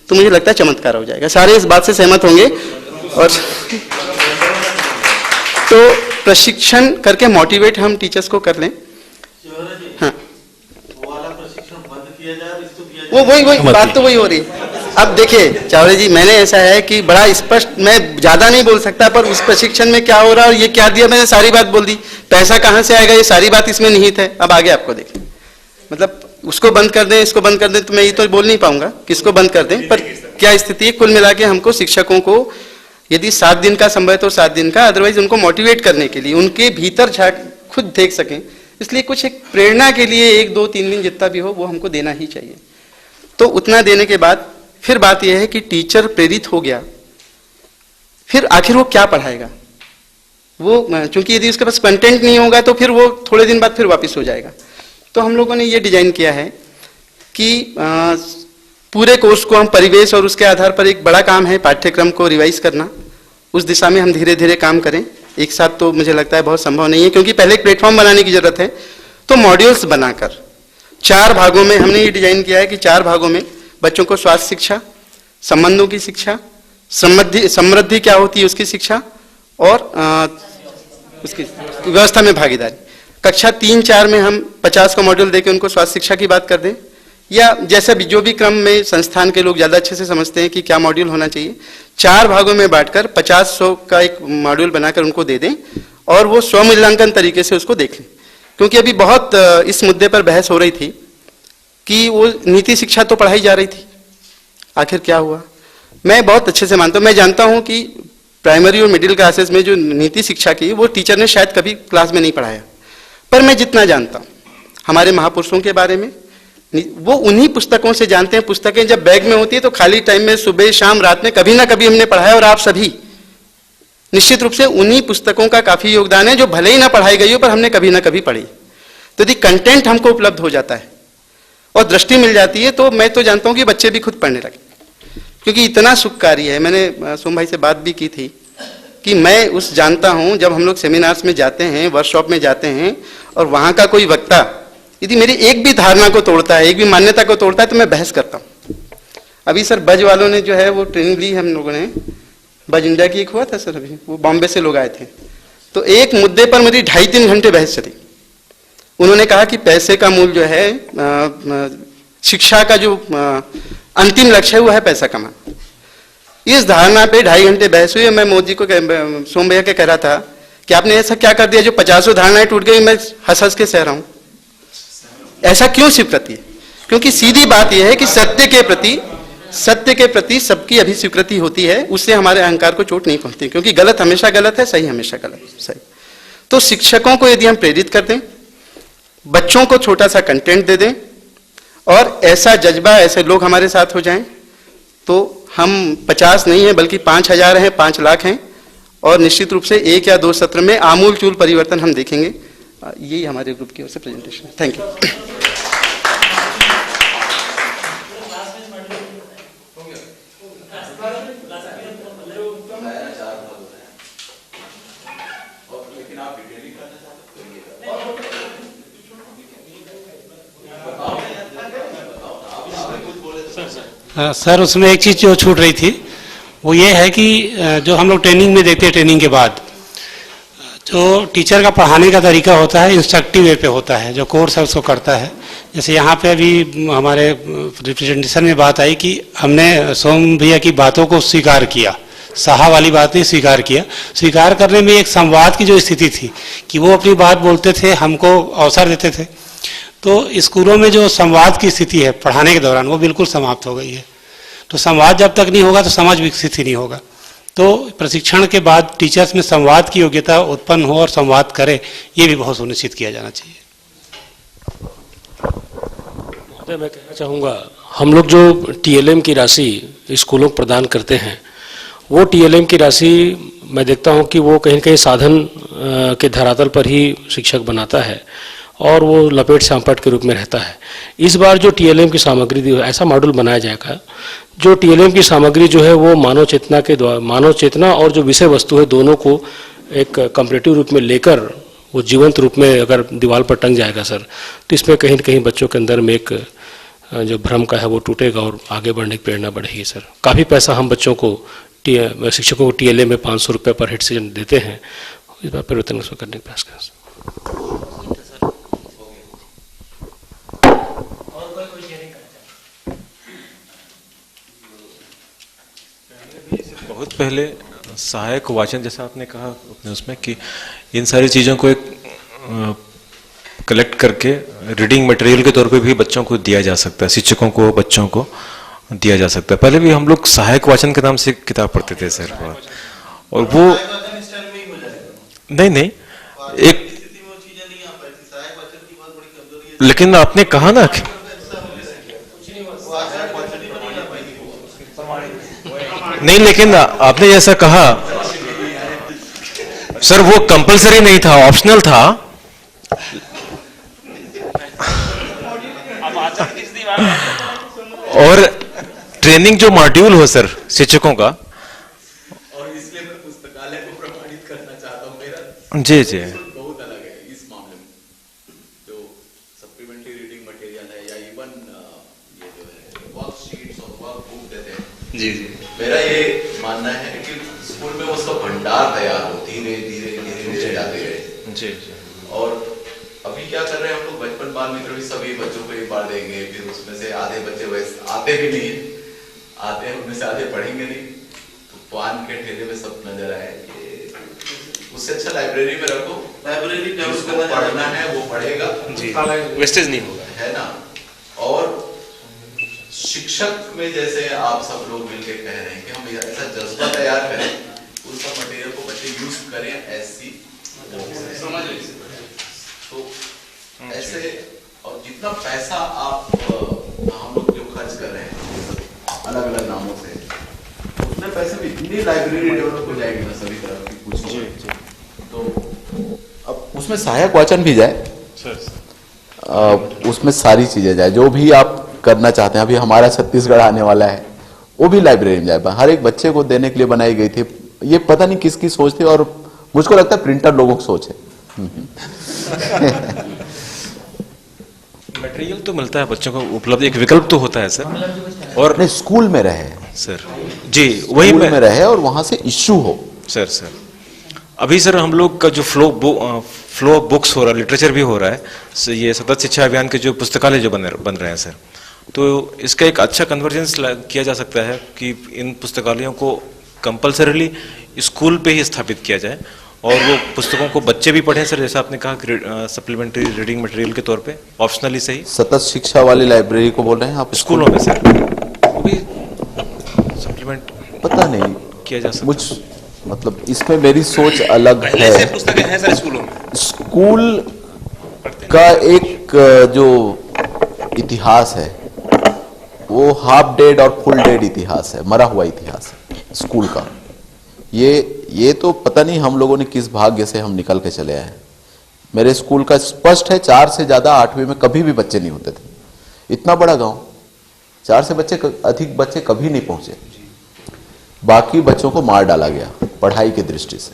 तो मुझे लगता है चमत्कार हो जाएगा, सारे इस बात से सहमत होंगे। और तो प्रशिक्षण करके मोटिवेट हम टीचर्स को कर लें। हाँ वो वही बात तो वही हो रही है। अब देखिए चावड़े जी, मैंने ऐसा है कि बड़ा स्पष्ट, मैं ज्यादा नहीं बोल सकता, पर उस प्रशिक्षण में क्या हो रहा है और ये क्या दिया, मैंने सारी बात बोल दी। पैसा कहाँ से आएगा ये सारी बात इसमें निहित है। अब आगे आपको देखें, मतलब उसको बंद कर दें, इसको बंद कर दें, तो मैं ये तो बोल नहीं पाऊंगा किसको बंद कर दें, पर क्या स्थिति है। कुल मिला के हमको शिक्षकों को यदि 7 दिन का संभव है तो 7 दिन का, अदरवाइज उनको मोटिवेट करने के लिए, उनके भीतर झांक खुद देख सकें, इसलिए कुछ एक प्रेरणा के लिए 1, 2, 3 दिन जितना भी हो वो हमको देना ही चाहिए। तो उतना देने के बाद फिर बात यह है कि टीचर प्रेरित हो गया, फिर आखिर वो क्या पढ़ाएगा। वो चूंकि यदि उसके पास कंटेंट नहीं होगा तो फिर वो थोड़े दिन बाद फिर वापस हो जाएगा। तो हम लोगों ने ये डिजाइन किया है कि पूरे कोर्स को हम परिवेश और उसके आधार पर, एक बड़ा काम है पाठ्यक्रम को रिवाइज करना, उस दिशा में हम धीरे धीरे काम करें। एक साथ तो मुझे लगता है बहुत संभव नहीं है, क्योंकि पहले एक प्लेटफॉर्म बनाने की जरूरत है। तो मॉड्यूल्स बनाकर 4 भागों में हमने ये डिजाइन किया है कि 4 भागों में बच्चों को स्वास्थ्य शिक्षा, संबंधों की शिक्षा, समृद्धि क्या होती है उसकी शिक्षा, और उसकी व्यवस्था में भागीदारी। कक्षा 3-4 में हम 50 का मॉड्यूल देके उनको स्वास्थ्य शिक्षा की बात कर दें, या जैसे भी जो भी क्रम में संस्थान के लोग ज़्यादा अच्छे से समझते हैं कि क्या मॉड्यूल होना चाहिए, 4 भागों में बांटकर 50-100 का एक मॉड्यूल बनाकर उनको दे दें और वो स्वमूल्यांकन तरीके से उसको देख लें। क्योंकि अभी बहुत इस मुद्दे पर बहस हो रही थी कि वो नीति शिक्षा तो पढ़ाई जा रही थी, आखिर क्या हुआ। मैं बहुत अच्छे से मानता हूँ, मैं जानता हूँ कि प्राइमरी और मिडिल क्लासेस में जो नीति शिक्षा की वो टीचर ने शायद कभी क्लास में नहीं पढ़ाया, पर मैं जितना जानता हूँ हमारे महापुरुषों के बारे में, वो उन्हीं पुस्तकों से जानते हैं। पुस्तकें जब बैग में होती है तो खाली टाइम में सुबह शाम रात में कभी ना कभी हमने पढ़ा है, और आप सभी निश्चित रूप से उन्हीं पुस्तकों का काफी योगदान है जो भले ही ना पढ़ाई गई हो पर हमने कभी ना कभी पढ़ी। तो यदि कंटेंट हमको उपलब्ध हो जाता है और दृष्टि मिल जाती है तो मैं तो जानता हूं कि बच्चे भी खुद पढ़ने लगे, क्योंकि इतना सुखकारी है। मैंने सोम भाई से बात भी की थी कि मैं उस जानता हूं जब हम लोग सेमिनार्स में जाते हैं, वर्कशॉप में जाते हैं, और वहां का कोई वक्ता यदि मेरी एक भी धारणा को तोड़ता है, एक भी मान्यता को तोड़ता है, तो मैं बहस करता हूं। अभी सर बज वालों ने जो है वो ट्रेनिंग ली हम लोगों ने, बज इंडिया की एक हुआ था सर, अभी वो बॉम्बे से लोग आए थे, तो एक मुद्दे पर मेरी 2.5-3 घंटे बहस चली। उन्होंने कहा कि पैसे का मूल जो है, शिक्षा का जो अंतिम लक्ष्य है वो है पैसा कमाना। इस धारणा पे 2.5 घंटे बहस हुई। मैं मोदी को सोम भैया के कह रहा था कि आपने ऐसा क्या कर दिया जो 50 धारणाएं टूट गई, मैं हंस हंस के सह रहा हूं। ऐसा क्यों स्वीकृति है? क्योंकि सीधी बात यह है कि सत्य के प्रति सबकी अभी स्वीकृति होती है, उससे हमारे अहंकार को चोट नहीं पहुंचती, क्योंकि गलत हमेशा गलत है, सही हमेशा गलत सही। तो शिक्षकों को यदि हम प्रेरित कर दें, बच्चों को छोटा सा कंटेंट दे दें, और ऐसा जज्बा, ऐसे लोग हमारे साथ हो जाएं, तो हम 50 नहीं है बल्कि 5,000 हैं, 5 लाख हैं, और निश्चित रूप से 1 या 2 सत्र में आमूल चूल परिवर्तन हम देखेंगे। यही हमारे ग्रुप की ओर से प्रेजेंटेशन है। Thank you. सर उसमें एक चीज़ जो छूट रही थी वो ये है कि जो हम लोग ट्रेनिंग में देखते हैं, ट्रेनिंग के बाद जो टीचर का पढ़ाने का तरीका होता है इंस्ट्रक्टिव वे पे होता है, जो कोर्स है उसको करता है। जैसे यहाँ पे अभी हमारे रिप्रेजेंटेशन में बात आई कि हमने सोम भैया की बातों को स्वीकार किया, सहा वाली बात नहीं, स्वीकार किया। स्वीकार करने में एक संवाद की जो स्थिति थी कि वो अपनी बात बोलते थे, हमको अवसर देते थे, तो स्कूलों में जो संवाद की स्थिति है पढ़ाने के दौरान वो बिल्कुल समाप्त हो गई है। तो संवाद जब तक नहीं होगा तो समाज विकसित ही नहीं होगा। तो प्रशिक्षण के बाद टीचर्स में संवाद की योग्यता उत्पन्न हो और संवाद करे, ये भी बहुत सुनिश्चित किया जाना चाहिए। मैं कहना चाहूँगा, हम लोग जो TLM की राशि स्कूलों को प्रदान करते हैं, वो TLM की राशि मैं देखता हूँ कि वो कहीं न कहीं साधन के धरातल पर ही शिक्षक बनाता है और वो लपेट सांपट के रूप में रहता है। इस बार जो TLM की सामग्री, ऐसा मॉडल बनाया जाएगा जो TLM की सामग्री जो है वो मानव चेतना के द्वारा, मानव चेतना और जो विषय वस्तु है दोनों को एक कंपैरेटिव रूप में लेकर वो जीवंत रूप में अगर दीवार पर टंग जाएगा सर, तो इसमें कहीं न कहीं बच्चों के अंदर में एक जो भ्रम का है वो टूटेगा और आगे बढ़ने की प्रेरणा बढ़ेगी सर। काफ़ी पैसा हम बच्चों को, शिक्षकों को TLM में 500 रुपये पर हेड सेशन देते हैं, इस बार परिवर्तन करने का प्रयास करें। बहुत पहले सहायक वाचन, जैसा आपने कहा अपने उसमें, कि इन सारी चीज़ों को एक कलेक्ट करके रीडिंग मटेरियल के तौर पे भी बच्चों को दिया जा सकता है, शिक्षकों को, बच्चों को दिया जा सकता है। पहले भी हम लोग सहायक वाचन के नाम से किताब पढ़ते थे सर, और वो नहीं एक, लेकिन आपने कहा ना कि नहीं, लेकिन आपने जैसा कहा सर वो कंपलसरी नहीं था, ऑप्शनल था। और ट्रेनिंग जो मॉड्यूल हो सर शिक्षकों का, और इसलिए मैं पुस्तकालय को प्रमाणित करना चाहता हूँ। मेरा जी जी बहुत अलग है इस मामले में। जो सप्लीमेंट्री रीडिंग मटेरियल है या इवन ये जो है वर्कशीट्स और वर्कबुक देते हैं, जी जी, मेरा ये मानना है कि स्कूल में उसका भंडार तैयार हो, धीरे धीरे धीरे धीरे जाते रहे। जी। और अभी क्या कर रहे हैं हम लोग, बचपन बाल मित्र भी सभी बच्चों को एक बार देंगे, फिर उसमें से आधे बच्चे वैसे आते भी नहीं, आते हैं उनमें से आधे पढ़ेंगे नहीं, तो पान के ठेले में सब नजर आए। उससे अच्छा लाइब्रेरी में रखो, लाइब्रेरी में उसको पढ़ना है वो पढ़ेगा जी, वेस्टेज नहीं होगा, है ना। और शिक्षक में जैसे आप सब लोग मिलकर कह रहे हैं कि हम ऐसा जज्बा तैयार करें, उस सब मटेरियल को बच्चे यूज करें, ऐसी समझ लीजिए। तो ऐसे और जितना पैसा आप हम लोग जो खर्च कर रहे हैं अलग अलग नामों से, उतने पैसे में इतनी लाइब्रेरी डेवलप हो जाएगी ना सभी तरफ की कुछ, तो अब उसमें सहायक वाचन भी जाए, उसमें सारी चीजें जाए, जो भी आप करना चाहते हैं। अभी हमारा छत्तीसगढ़ आने वाला है, वो भी लाइब्रेरी में जाए, हर एक बच्चे को देने के लिए बनाई गई थी। ये पता नहीं किसकी सोच थी, और मुझको लगता है प्रिंटर लोगों की सोच है। मटेरियल तो मिलता है बच्चों को उपलब्ध, एक विकल्प तो होता है सर। और नहीं, स्कूल में रहे सर, जी वही में रहे और वहां से इश्यू हो। सर अभी सर हम लोग का जो फ्लो ऑफ बुक्स हो रहा है, लिटरेचर भी हो रहा है, ये सतत शिक्षा अभियान के जो पुस्तकालय जो बन रहे हैं सर, तो इसका एक अच्छा कन्वर्जेंस किया जा सकता है कि इन पुस्तकालयों को कंपल्सरीली स्कूल पे ही स्थापित किया जाए, और वो पुस्तकों को बच्चे भी पढ़ें सर, जैसा आपने कहा सप्लीमेंट्री रीडिंग मटेरियल के तौर पे, ऑप्शनली सही। सतत शिक्षा वाली लाइब्रेरी को बोल रहे हैं आप? स्कूलों में सर वो भी सप्लीमेंट पता नहीं किया जा सकता, मतलब इसमें मेरी सोच अलग पहले है। से पुस्तकें हैं सर स्कूलों में। स्कूल का एक जो इतिहास है वो हाफ डेड और फुल डेड इतिहास है, मरा हुआ इतिहास है स्कूल का। ये तो पता नहीं हम लोगों ने किस भाग्य से हम निकल के चले आए। मेरे स्कूल का स्पष्ट है 4 से ज्यादा 8वीं में कभी भी बच्चे नहीं होते थे। इतना बड़ा गांव, 4 से अधिक बच्चे कभी नहीं पहुंचे। बाकी बच्चों को मार डाला गया पढ़ाई की दृष्टि से।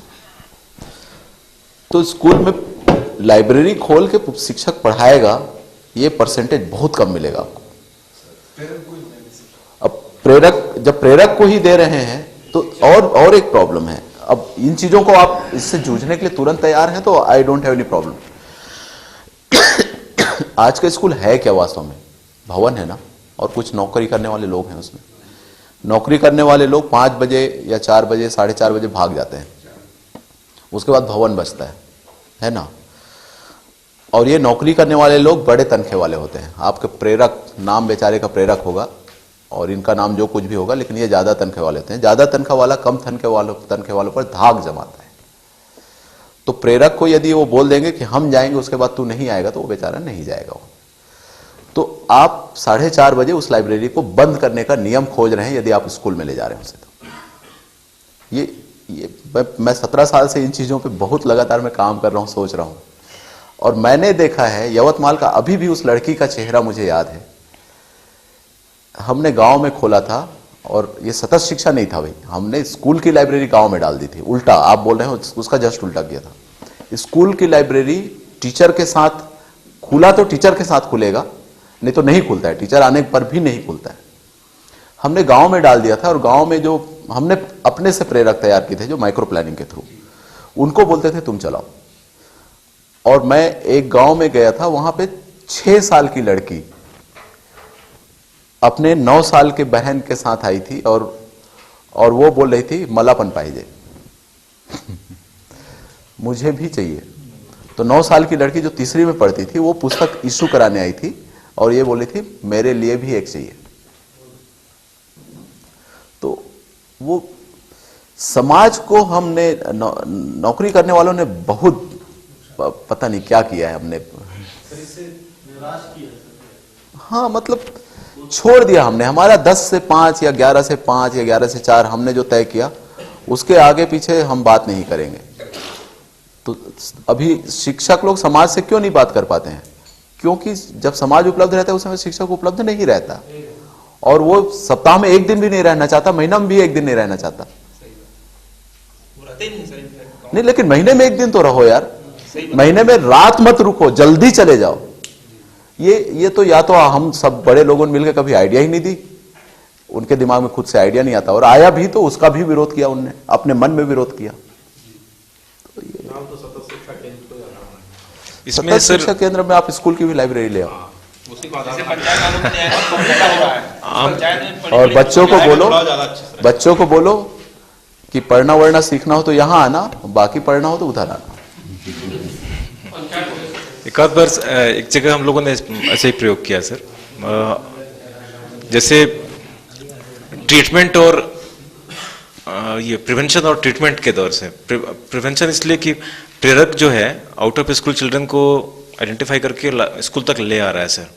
तो स्कूल में लाइब्रेरी खोल के शिक्षक पढ़ाएगा, ये परसेंटेज बहुत कम मिलेगा आपको। अब जब प्रेरक को ही दे रहे हैं तो और एक प्रॉब्लम है। अब इन चीजों को आप इससे जूझने के लिए तुरंत तैयार हैं तो I don't have any problem. आज का स्कूल है क्या वास्तव में? भवन है ना, और कुछ नौकरी करने वाले लोग हैं उसमें। नौकरी करने वाले लोग 5 बजे या 4 बजे 4:30 बजे भाग जाते हैं, उसके बाद भवन बचता है ना। और ये नौकरी करने वाले लोग बड़े तनखे वाले होते हैं। आपके प्रेरक, नाम बेचारे का प्रेरक होगा और इनका नाम जो कुछ भी होगा, लेकिन ये ज्यादा तनखे वाले होते हैं। ज्यादा तनखा वाला कम तनखे वालों पर धाक जमाता है। तो प्रेरक को यदि वो बोल देंगे कि हम जाएंगे उसके बाद तू नहीं आएगा, तो वो बेचारा नहीं जाएगा। तो आप 4:30 बजे उस लाइब्रेरी को बंद करने का नियम खोज रहे हैं यदि आप स्कूल में ले जा रहे हैं उसे। तो ये मैं 17 साल से इन चीजों पे बहुत लगातार मैं काम कर रहा हूं, सोच रहा हूं, और मैंने देखा है यवतमाल का, अभी भी उस लड़की का चेहरा मुझे याद है। हमने गांव में खोला था, और ये सतत शिक्षा नहीं था भाई, हमने स्कूल की लाइब्रेरी गांव में डाल दी थी। उल्टा आप बोल रहे हो, उसका जस्ट उल्टा किया था। स्कूल की लाइब्रेरी टीचर के साथ खुला तो टीचर के साथ खुलेगा, नहीं तो नहीं खुलता है, टीचर आने पर भी नहीं खुलता है। हमने गांव में डाल दिया था, और गांव में जो हमने अपने से प्रेरक तैयार किए थे जो माइक्रो प्लानिंग के थ्रू, उनको बोलते थे तुम चलाओ। और मैं एक गांव में गया था, वहां पे 6 साल की लड़की अपने 9 साल के बहन के साथ आई थी, और वो बोल रही थी मलापन पाइजे मुझे भी चाहिए। तो 9 साल की लड़की जो तीसरी में पढ़ती थी, वो पुस्तक इशू कराने आई थी और ये बोली थी मेरे लिए भी एक चाहिए। तो वो समाज को हमने नौकरी करने वालों ने बहुत पता नहीं क्या किया है हमने। हाँ, मतलब छोड़ दिया हमने। हमारा 10 से 5 या 11 से 5 या 11 से 4 हमने जो तय किया, उसके आगे पीछे हम बात नहीं करेंगे। तो अभी शिक्षक लोग समाज से क्यों नहीं बात कर पाते हैं? क्योंकि जब समाज उपलब्ध रहता है उस समय शिक्षक उपलब्ध नहीं रहता, और वो सप्ताह में एक दिन भी नहीं रहना चाहता, महीना में भी एक दिन नहीं रहना चाहता। नहीं, लेकिन महीने में एक दिन तो रहो यार, महीने में रात मत रुको, जल्दी चले जाओ। ये तो या तो हम सब बड़े लोगों ने मिलकर कभी आइडिया ही नहीं दी, उनके दिमाग में खुद से आइडिया नहीं आता, और आया भी तो उसका भी विरोध किया, उनने अपने मन में विरोध किया। इसमें शिक्षा केंद्र में आप स्कूल की भी लाइब्रेरी ले आओ, और बच्चों को बोलो कि पढ़ना वढ़ना सीखना हो तो यहाँ आना, बाकी पढ़ना हो तो उधर आना। एक आध बार एक जगह हम लोगों ने ऐसे ही प्रयोग किया सर, जैसे ट्रीटमेंट और ये प्रिवेंशन और ट्रीटमेंट के दौर से। प्रिवेंशन इसलिए कि प्रेरक जो है आउट ऑफ स्कूल चिल्ड्रन को आइडेंटिफाई करके स्कूल तक ले आ रहा है सर,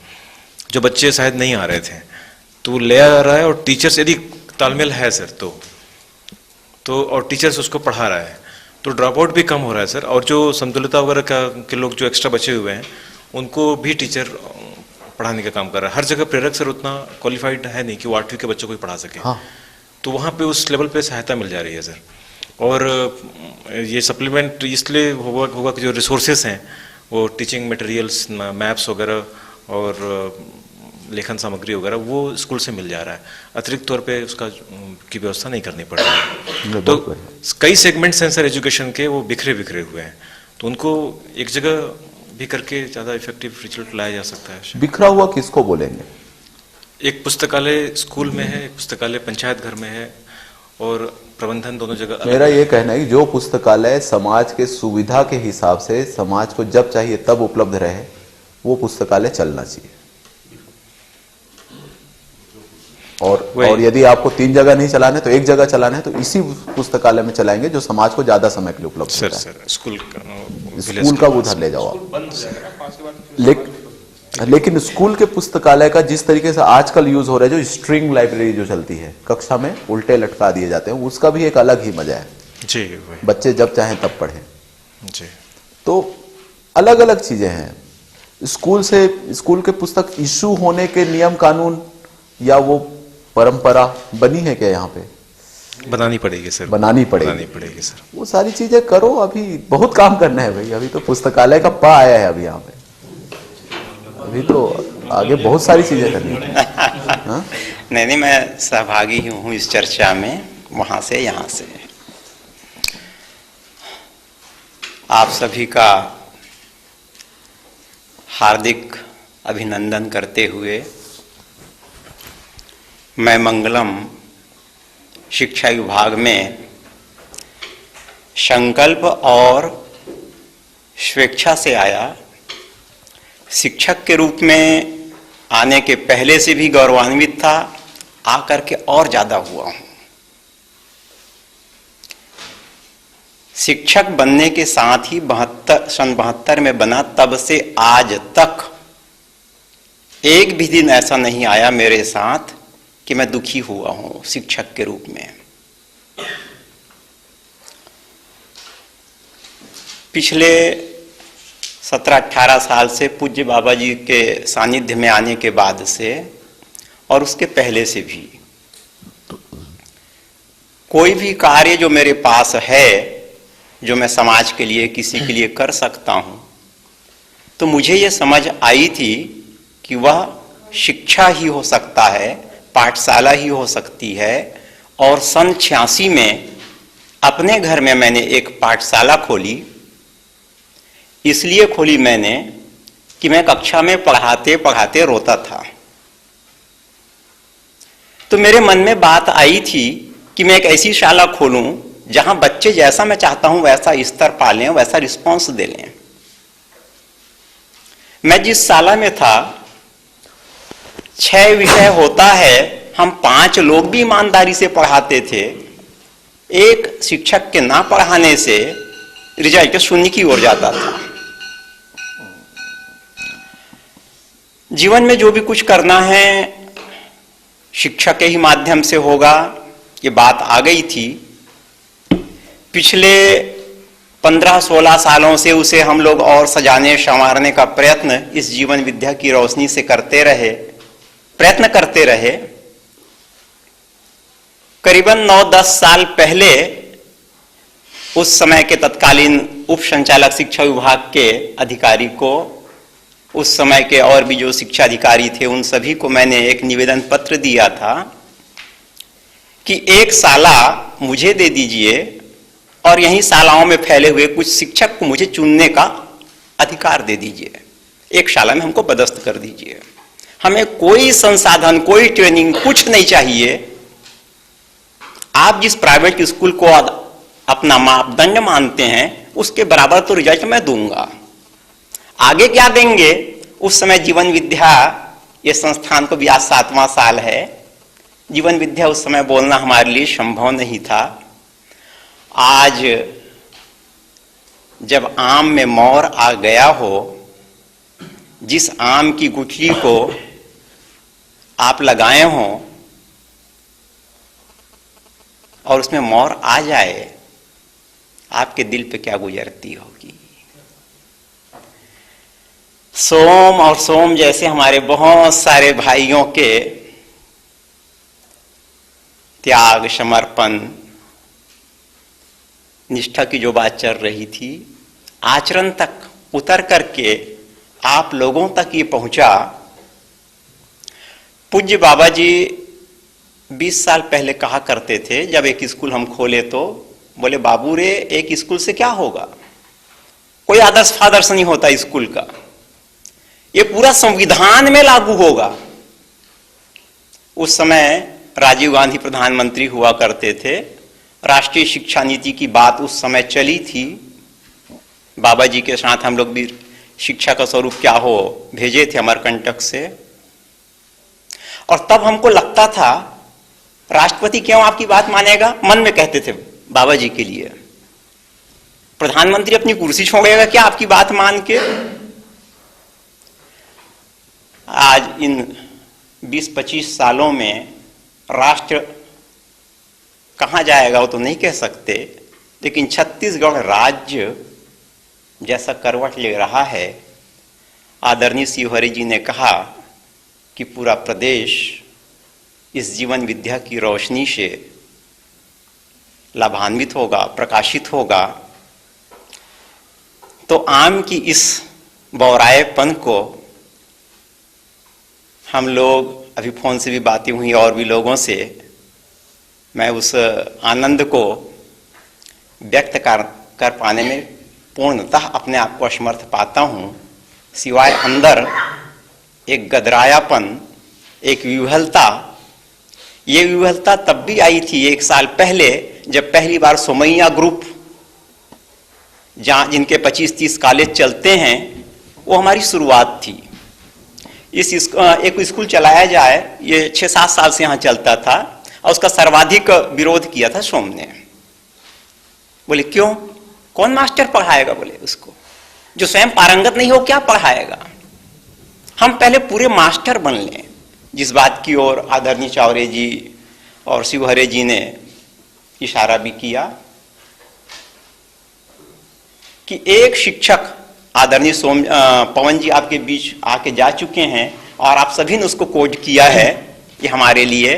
जो बच्चे शायद नहीं आ रहे थे तो ले आ रहा है, और टीचर्स यदि तालमेल है सर तो और टीचर्स उसको पढ़ा रहा है तो ड्रॉप आउट भी कम हो रहा है सर। और जो समतुल्यता वगैरह के लोग जो एक्स्ट्रा बचे हुए हैं उनको भी टीचर पढ़ाने का काम कर रहा है। हर जगह प्रेरक सर उतना क्वालिफाइड है नहीं कि वो 8वीं के बच्चों को ही पढ़ा सके। हाँ। तो वहाँ पे उस लेवल पे सहायता मिल जा रही है सर। और ये सप्लीमेंट इसलिए होगा कि जो रिसोर्सेस हैं वो टीचिंग मटेरियल्स, मैप्स वगैरह और लेखन सामग्री वगैरह वो स्कूल से मिल जा रहा है, अतिरिक्त तौर पे उसका की व्यवस्था नहीं करनी पड़ रही है। तो कई सेगमेंट्स हैं सर एजुकेशन के, वो बिखरे बिखरे हुए हैं, तो उनको एक जगह भी करके ज़्यादा इफेक्टिव रिजल्ट लाया जा सकता है। बिखरा हुआ किसको बोलेंगे? एक पुस्तकालय स्कूल में है, एक पुस्तकालय पंचायत घर में है, और प्रबंधन दोनों जगह। मेरा ये कहना है कि जो पुस्तकालय समाज के सुविधा के हिसाब से समाज को जब चाहिए तब उपलब्ध रहे, वो पुस्तकालय चलना चाहिए। और यदि आपको 3 जगह नहीं चलाना है तो 1 जगह चलाना है तो इसी पुस्तकालय में चलाएंगे जो समाज को ज्यादा समय के लिए उपलब्ध होता है। सर स्कूल का उधर ले जाओ आप। लेकिन स्कूल के पुस्तकालय का जिस तरीके से आजकल यूज हो रहा है, जो स्ट्रिंग लाइब्रेरी जो चलती है, कक्षा में उल्टे लटका दिए जाते हैं, उसका भी एक अलग ही मजा है जी। बच्चे जब चाहें तब पढ़ें जी। तो अलग अलग चीजें हैं। स्कूल के पुस्तक इशू होने के नियम कानून या वो परंपरा बनी है क्या यहाँ पे? बनानी पड़ेगी सर, बनानी पड़ेगी सर। वो सारी चीजें करो, अभी बहुत काम करना है भाई। अभी तो पुस्तकालय का पा आया है अभी यहाँ पे, अभी तो आगे बहुत सारी चीजें करनी है। नहीं, मैं सहभागी हूँ इस चर्चा में, वहां से यहाँ से। आप सभी का हार्दिक अभिनंदन करते हुए मैं मंगलम शिक्षा विभाग में संकल्प और स्वेच्छा से आया। शिक्षक के रूप में आने के पहले से भी गौरवान्वित था, आकर के और ज्यादा हुआ हूं। शिक्षक बनने के साथ ही 72 में बना, तब से आज तक एक भी दिन ऐसा नहीं आया मेरे साथ कि मैं दुखी हुआ हूं शिक्षक के रूप में। पिछले 17-18 साल से पूज्य बाबा जी के सानिध्य में आने के बाद से और उसके पहले से भी कोई भी कार्य जो मेरे पास है, जो मैं समाज के लिए किसी के लिए कर सकता हूं, तो मुझे ये समझ आई थी कि वह शिक्षा ही हो सकता है, पाठशाला ही हो सकती है। और सन 86 में अपने घर में मैंने एक पाठशाला खोली। इसलिए खोली मैंने कि मैं कक्षा में पढ़ाते पढ़ाते रोता था। तो मेरे मन में बात आई थी कि मैं एक ऐसी शाला खोलूं जहां बच्चे जैसा मैं चाहता हूं वैसा स्तर पा लें, वैसा रिस्पॉन्स दे लें। मैं जिस शाला में था 6 विषय होता है, हम 5 लोग भी ईमानदारी से पढ़ाते थे। एक शिक्षक के ना पढ़ाने से रिजल्ट शून्य की ओर जाता था। जीवन में जो भी कुछ करना है शिक्षक के ही माध्यम से होगा, ये बात आ गई थी। पिछले 15-16 सालों से उसे हम लोग और सजाने संवारने का प्रयत्न इस जीवन विद्या की रोशनी से प्रयत्न करते रहे। करीबन 9-10 साल पहले उस समय के तत्कालीन उप संचालक शिक्षा विभाग के अधिकारी को, उस समय के और भी जो शिक्षा अधिकारी थे उन सभी को मैंने एक निवेदन पत्र दिया था कि एक शाला मुझे दे दीजिए और यहीं शालाओं में फैले हुए कुछ शिक्षक को मुझे चुनने का अधिकार दे दीजिए। एक शाला में हमको पदस्थ कर दीजिए। हमें कोई संसाधन, कोई ट्रेनिंग, कुछ नहीं चाहिए। आप जिस प्राइवेट स्कूल को अपना मापदंड मानते हैं उसके बराबर तो रिजल्ट मैं दूंगा। आगे क्या देंगे? उस समय जीवन विद्या, ये संस्थान को भी आज 7वां साल है। जीवन विद्या उस समय बोलना हमारे लिए संभव नहीं था। आज जब आम में मोर आ गया हो, जिस आम की गुठली को आप लगाए हो और उसमें मोर आ जाए, आपके दिल पे क्या गुजरती होगी। सोम और सोम जैसे हमारे बहुत सारे भाइयों के त्याग, समर्पण, निष्ठा की जो बात चल रही थी, आचरण तक उतर करके आप लोगों तक ये पहुंचा। पूज्य बाबा जी 20 साल पहले कहा करते थे, जब एक स्कूल हम खोले तो बोले, बाबू रे एक स्कूल से क्या होगा, कोई आदर्श फादर्स नहीं होता स्कूल का, ये पूरा संविधान में लागू होगा। उस समय राजीव गांधी प्रधानमंत्री हुआ करते थे। राष्ट्रीय शिक्षा नीति की बात उस समय चली थी। बाबा जी के साथ हम लोग भी शिक्षा का स्वरूप क्या हो भेजे थे अमरकंटक से। और तब हमको लगता था राष्ट्रपति क्यों आपकी बात मानेगा, मन में कहते थे बाबा जी के लिए। प्रधानमंत्री अपनी कुर्सी छोड़ेगा क्या आपकी बात मान के। आज इन 20-25 सालों में राष्ट्र कहां जाएगा वो तो नहीं कह सकते, लेकिन छत्तीसगढ़ राज्य जैसा करवट ले रहा है। आदरणीय शिवहरि जी ने कहा कि पूरा प्रदेश इस जीवन विद्या की रोशनी से लाभान्वित होगा, प्रकाशित होगा। तो आम की इस बौराएपन को हम लोग, अभी फोन से भी बातें हुई और भी लोगों से, मैं उस आनंद को व्यक्त कर पाने में पूर्णतः अपने आप को असमर्थ पाता हूं। सिवाय अंदर एक गदरायापन, एक विह्वलता। ये विह्वलता तब भी आई थी 1 साल पहले, जब पहली बार सोमैया ग्रुप, जहां जिनके 25-30 कॉलेज चलते हैं, वो हमारी शुरुआत थी। एक स्कूल चलाया जाए, ये 6-7 साल से यहाँ चलता था और उसका सर्वाधिक विरोध किया था सोम ने। बोले क्यों, कौन मास्टर पढ़ाएगा, बोले उसको जो स्वयं पारंगत नहीं हो क्या पढ़ाएगा। हम पहले पूरे मास्टर बन लें, जिस बात की ओर आदरणीय चावरे जी और शिवहरे जी ने इशारा भी किया कि एक शिक्षक, आदरणीय पवन जी आपके बीच आके जा चुके हैं और आप सभी ने उसको कोड किया है, कि हमारे लिए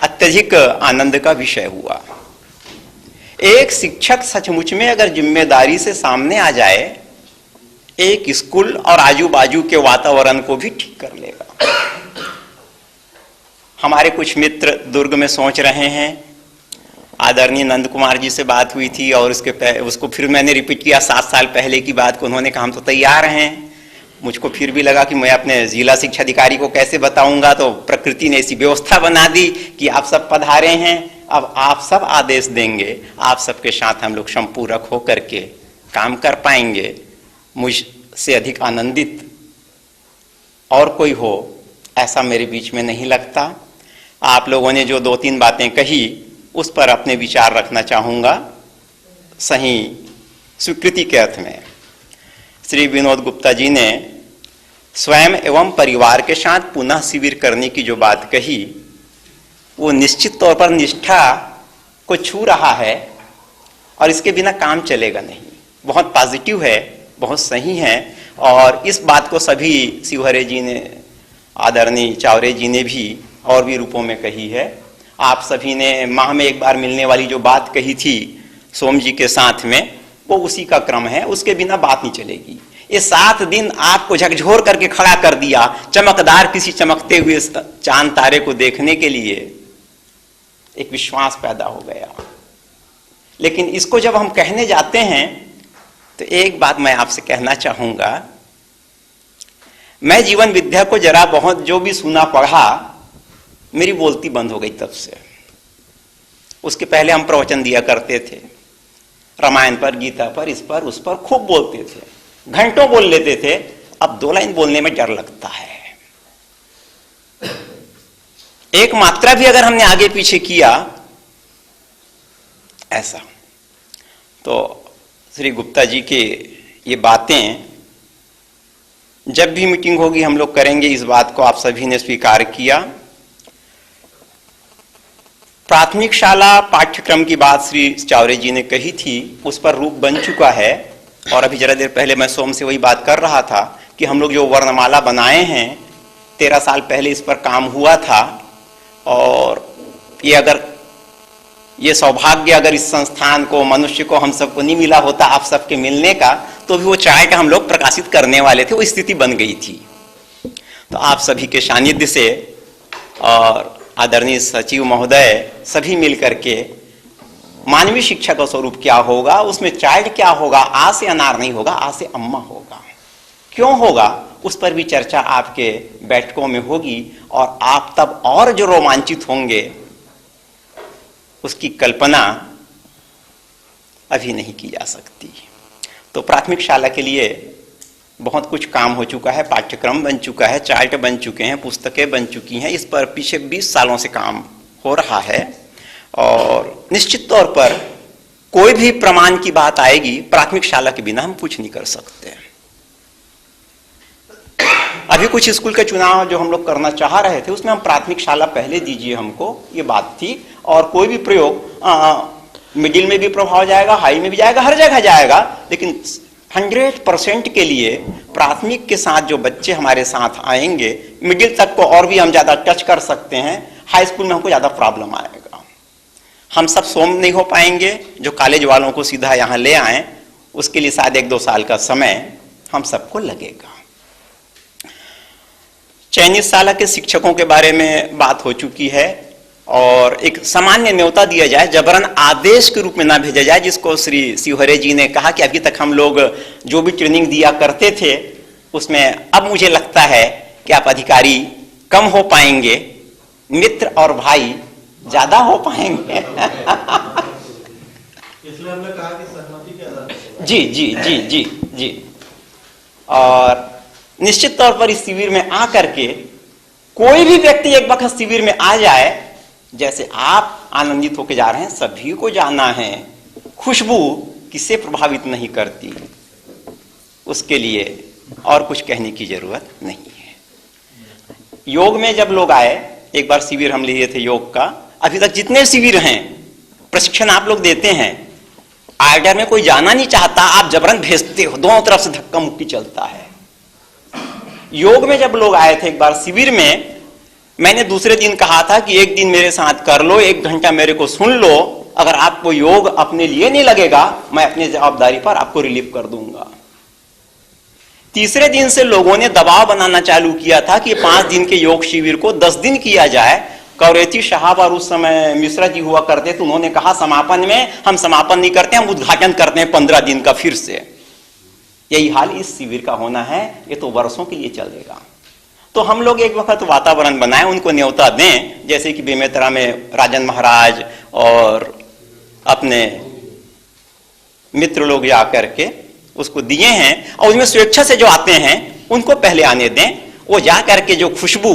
अत्यधिक आनंद का विषय हुआ। एक शिक्षक सचमुच में अगर जिम्मेदारी से सामने आ जाए, एक स्कूल और आजू बाजू के वातावरण को भी ठीक कर लेगा। हमारे कुछ मित्र दुर्ग में सोच रहे हैं, आदरणीय नंद कुमार जी से बात हुई थी और उसको फिर मैंने रिपीट किया 7 साल पहले की बात को। उन्होंने कहा हम तो तैयार हैं। मुझको फिर भी लगा कि मैं अपने जिला शिक्षा अधिकारी को कैसे बताऊंगा, तो प्रकृति ने ऐसी व्यवस्था बना दी कि आप सब पधारे हैं, अब आप सब आदेश देंगे, आप सबके साथ हम लोग संपूरक होकर के काम कर पाएंगे। मुझसे अधिक आनंदित और कोई हो ऐसा मेरे बीच में नहीं लगता। आप लोगों ने जो 2-3 बातें कही उस पर अपने विचार रखना चाहूंगा, सही स्वीकृति के अर्थ में। श्री विनोद गुप्ता जी ने स्वयं एवं परिवार के साथ पुनः शिविर करने की जो बात कही, वो निश्चित तौर पर निष्ठा को छू रहा है और इसके बिना काम चलेगा नहीं। बहुत पॉजिटिव है, बहुत सही है। और इस बात को सभी शिवहरे जी ने, आदरणीय चावरे जी ने भी और भी रूपों में कही है। आप सभी ने माह में एक बार मिलने वाली जो बात कही थी सोम जी के साथ में, वो उसी का क्रम है, उसके बिना बात नहीं चलेगी। ये 7 दिन आपको झकझोर करके खड़ा कर दिया चमकदार किसी चमकते हुए चांद तारे को देखने के लिए, एक विश्वास पैदा हो गया। लेकिन इसको जब हम कहने जाते हैं तो एक बात मैं आपसे कहना चाहूंगा, मैं जीवन विद्या को जरा बहुत जो भी सुना पढ़ा, मेरी बोलती बंद हो गई तब से। उसके पहले हम प्रवचन दिया करते थे, रामायण पर, गीता पर, इस पर उस पर खूब बोलते थे, घंटों बोल लेते थे। अब 2 लाइन बोलने में डर लगता है। एक मात्रा भी अगर हमने आगे पीछे किया ऐसा, तो श्री गुप्ता जी के ये बातें जब भी मीटिंग होगी हम लोग करेंगे, इस बात को आप सभी ने स्वीकार किया। प्राथमिक शाला पाठ्यक्रम की बात श्री चावरे जी ने कही थी, उस पर रूप बन चुका है। और अभी जरा देर पहले मैं सोम से वही बात कर रहा था कि हम लोग जो वर्णमाला बनाए हैं 13 साल पहले इस पर काम हुआ था। और ये अगर ये सौभाग्य अगर इस संस्थान को, मनुष्य को, हम सबको नहीं मिला होता आप सबके मिलने का, तो भी वो चाय का हम लोग प्रकाशित करने वाले थे, वो स्थिति बन गई थी। तो आप सभी के सानिध्य से और आदरणीय सचिव महोदय सभी मिलकर के मानवीय शिक्षा का स्वरूप क्या होगा, उसमें चाइल्ड क्या होगा, आ से अनार नहीं होगा, आ से अम्मा होगा। क्यों होगा उस पर भी चर्चा आपके बैठकों में होगी। और आप तब और जो रोमांचित होंगे उसकी कल्पना अभी नहीं की जा सकती। तो प्राथमिक शाला के लिए बहुत कुछ काम हो चुका है, पाठ्यक्रम बन चुका है, चार्ट बन चुके हैं, पुस्तकें बन चुकी हैं। इस पर पीछे 20 सालों से काम हो रहा है। और निश्चित तौर पर कोई भी प्रमाण की बात आएगी, प्राथमिक शाला के बिना हम कुछ नहीं कर सकते। अभी कुछ स्कूल के चुनाव जो हम लोग करना चाह रहे थे, उसमें हम प्राथमिक शाला पहले दीजिए हमको, ये बात थी। और कोई भी प्रयोग मिडिल में भी प्रभाव जाएगा, हाई में भी जाएगा, हर जगह जाएगा। लेकिन 100% के लिए प्राथमिक के साथ जो बच्चे हमारे साथ आएंगे, मिडिल तक को और भी हम ज्यादा टच कर सकते हैं, हाई स्कूल में हमको ज्यादा प्रॉब्लम आएगा। हम सब सोम नहीं हो पाएंगे, जो कॉलेज वालों को सीधा यहाँ ले आए, उसके लिए शायद 1-2 साल का समय हम सबको लगेगा। चयनित शाला के शिक्षकों के बारे में बात हो चुकी है। और एक सामान्य न्योता दिया जाए, जबरन आदेश के रूप में ना भेजा जाए, जिसको श्री शिवहरे जी ने कहा कि अभी तक हम लोग जो भी ट्रेनिंग दिया करते थे उसमें अब मुझे लगता है कि आप अधिकारी कम हो पाएंगे, मित्र और भाई ज्यादा हो पाएंगे। इसलिए हमने कहा कि सहमति के आधार पर। जी जी जी जी जी। और निश्चित तौर पर इस शिविर में आकर के कोई भी व्यक्ति एक वक्त शिविर में आ जाए, जैसे आप आनंदित होकर जा रहे हैं, सभी को जाना है। खुशबू किसे प्रभावित नहीं करती, उसके लिए और कुछ कहने की जरूरत नहीं है। योग में जब लोग आए, एक बार शिविर हम लिए थे योग का, अभी तक जितने शिविर हैं, प्रशिक्षण आप लोग देते हैं, आर्डर में कोई जाना नहीं चाहता, आप जबरन भेजते हो, दोनों तरफ से धक्का मुक्की चलता है। योग में जब लोग आए थे एक बार शिविर में, मैंने दूसरे दिन कहा था कि एक दिन मेरे साथ कर लो, 1 घंटा मेरे को सुन लो, अगर आपको योग अपने लिए नहीं लगेगा, मैं अपनी जवाबदारी पर आपको रिलीव कर दूंगा। तीसरे दिन से लोगों ने दबाव बनाना चालू किया था कि 5 दिन के योग शिविर को 10 दिन किया जाए। कौरेती साहब और उस समय मिश्रा जी हुआ करते थे, उन्होंने कहा समापन में हम समापन नहीं करते, हम उद्घाटन करते हैं 15 दिन का फिर से। यही हाल इस शिविर का होना है, ये तो वर्षों के लिए चलेगा। तो हम लोग एक वक्त वातावरण बनाएं, उनको न्योता दें, जैसे कि बेमेतरा में राजन महाराज और अपने मित्र लोग आकर के उसको दिए हैं। और उसमें स्वेच्छा से जो आते हैं उनको पहले आने दें। वो जा करके जो खुशबू,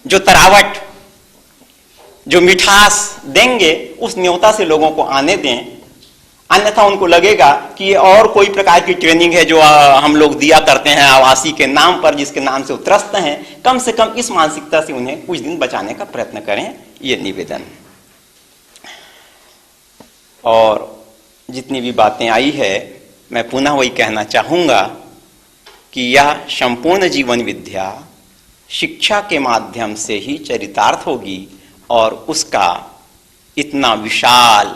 जो तरावट, जो मिठास देंगे, उस न्योता से लोगों को आने दें। अन्यथा उनको लगेगा कि ये और कोई प्रकार की ट्रेनिंग है जो हम लोग दिया करते हैं आवासी के नाम पर, जिसके नाम से त्रस्त हैं। कम से कम इस मानसिकता से उन्हें कुछ दिन बचाने का प्रयत्न करें, ये निवेदन। और जितनी भी बातें आई है मैं पुनः वही कहना चाहूँगा कि यह संपूर्ण जीवन विद्या शिक्षा के माध्यम से ही चरितार्थ होगी और उसका इतना विशाल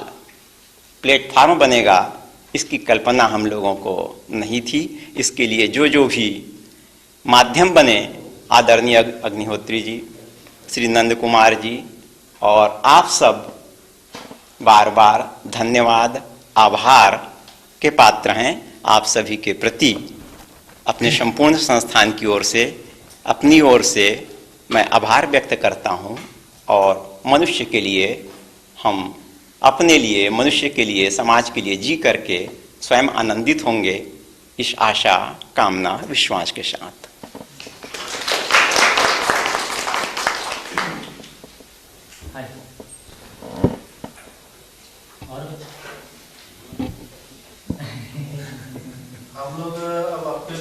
प्लेटफार्म बनेगा, इसकी कल्पना हम लोगों को नहीं थी। इसके लिए जो जो भी माध्यम बने, आदरणीय अग्निहोत्री जी, श्री नंद कुमार जी और आप सब बार बार धन्यवाद, आभार के पात्र हैं। आप सभी के प्रति अपने संपूर्ण संस्थान की ओर से, अपनी ओर से मैं आभार व्यक्त करता हूं और मनुष्य के लिए, हम अपने लिए, मनुष्य के लिए, समाज के लिए जी करके स्वयं आनंदित होंगे, इस आशा, कामना, विश्वास के साथ।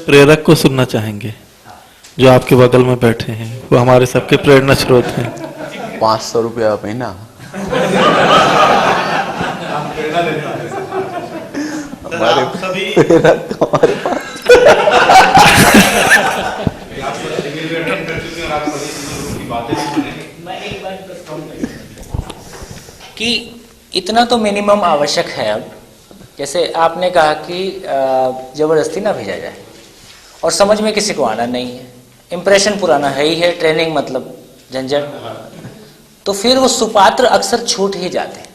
प्रेरक को सुनना चाहेंगे जो आपके बगल में बैठे हैं, वो हमारे सबके प्रेरणा स्रोत हैं। 500 रुपया महीना हमारे प्रेरक हमारे कि इतना तो मिनिमम आवश्यक है। अब जैसे आपने कहा कि जबरदस्ती ना भेजा जाए और समझ में किसी को आना नहीं है, इम्प्रेशन पुराना है ही है, ट्रेनिंग मतलब झंझट, तो फिर वो सुपात्र अक्सर छूट ही जाते हैं।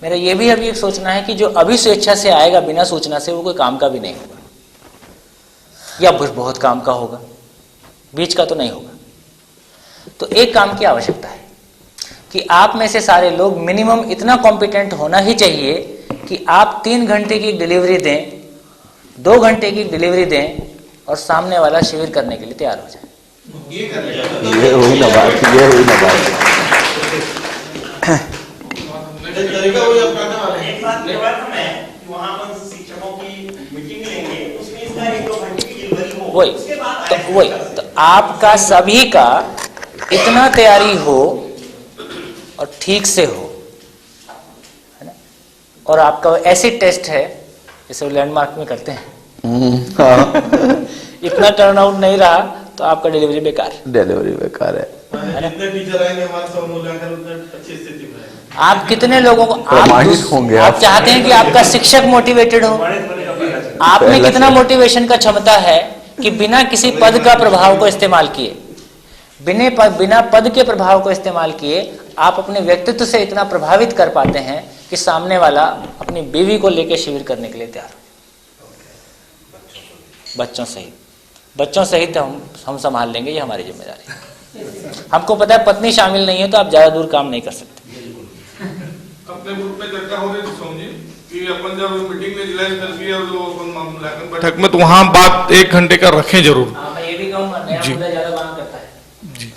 मेरा ये भी अभी सोचना है कि जो अभी स्वेच्छा से आएगा बिना सूचना से, वो कोई काम का भी नहीं होगा या बहुत काम का होगा, बीच का तो नहीं होगा। तो एक काम की आवश्यकता है कि आप में से सारे लोग मिनिमम इतना कॉम्पिटेंट होना ही चाहिए कि आप 3 घंटे की डिलीवरी दें, 2 घंटे की डिलीवरी दें और सामने वाला शिविर करने के लिए तैयार हो जाए। ये हुई ना बात, ये हुई ना बात। वही तो आपका सभी का इतना तैयारी हो और ठीक से हो, है ना। और आपका ऐसी टेस्ट है जैसे लैंडमार्क में करते हैं, इतना टर्नआउट नहीं रहा तो आपका डिलीवरी बेकार है। टीचर आएंगे हमारे सब मूल्यांकन अच्छी स्थिति में, आप कितने लोगों को आप चाहते हैं कि आपका शिक्षक मोटिवेटेड हो? आप में कितना मोटिवेशन का क्षमता है कि बिना किसी पद का प्रभाव को इस्तेमाल किए, बिना पद के प्रभाव को इस्तेमाल किए आप अपने व्यक्तित्व से इतना प्रभावित कर पाते हैं कि सामने वाला अपनी बीवी को लेकर शिविर करने के लिए तैयार हो। बच्चों सहित हम संभाल लेंगे, ये हमारी जिम्मेदारी है। हमको पता है पत्नी शामिल नहीं है तो आप ज्यादा दूर काम नहीं कर सकते। अपने ग्रुप में चर्चा हो रही थी सोम जी कि अपन जब मीटिंग में जिला स्तर की और जो मूल्यांकन बैठक में, तो वहाँ बात 1 घंटे का रखें जरूर। मैं ये भी कहूँगा, नया मुद्दा ज्यादा बात करता है जी।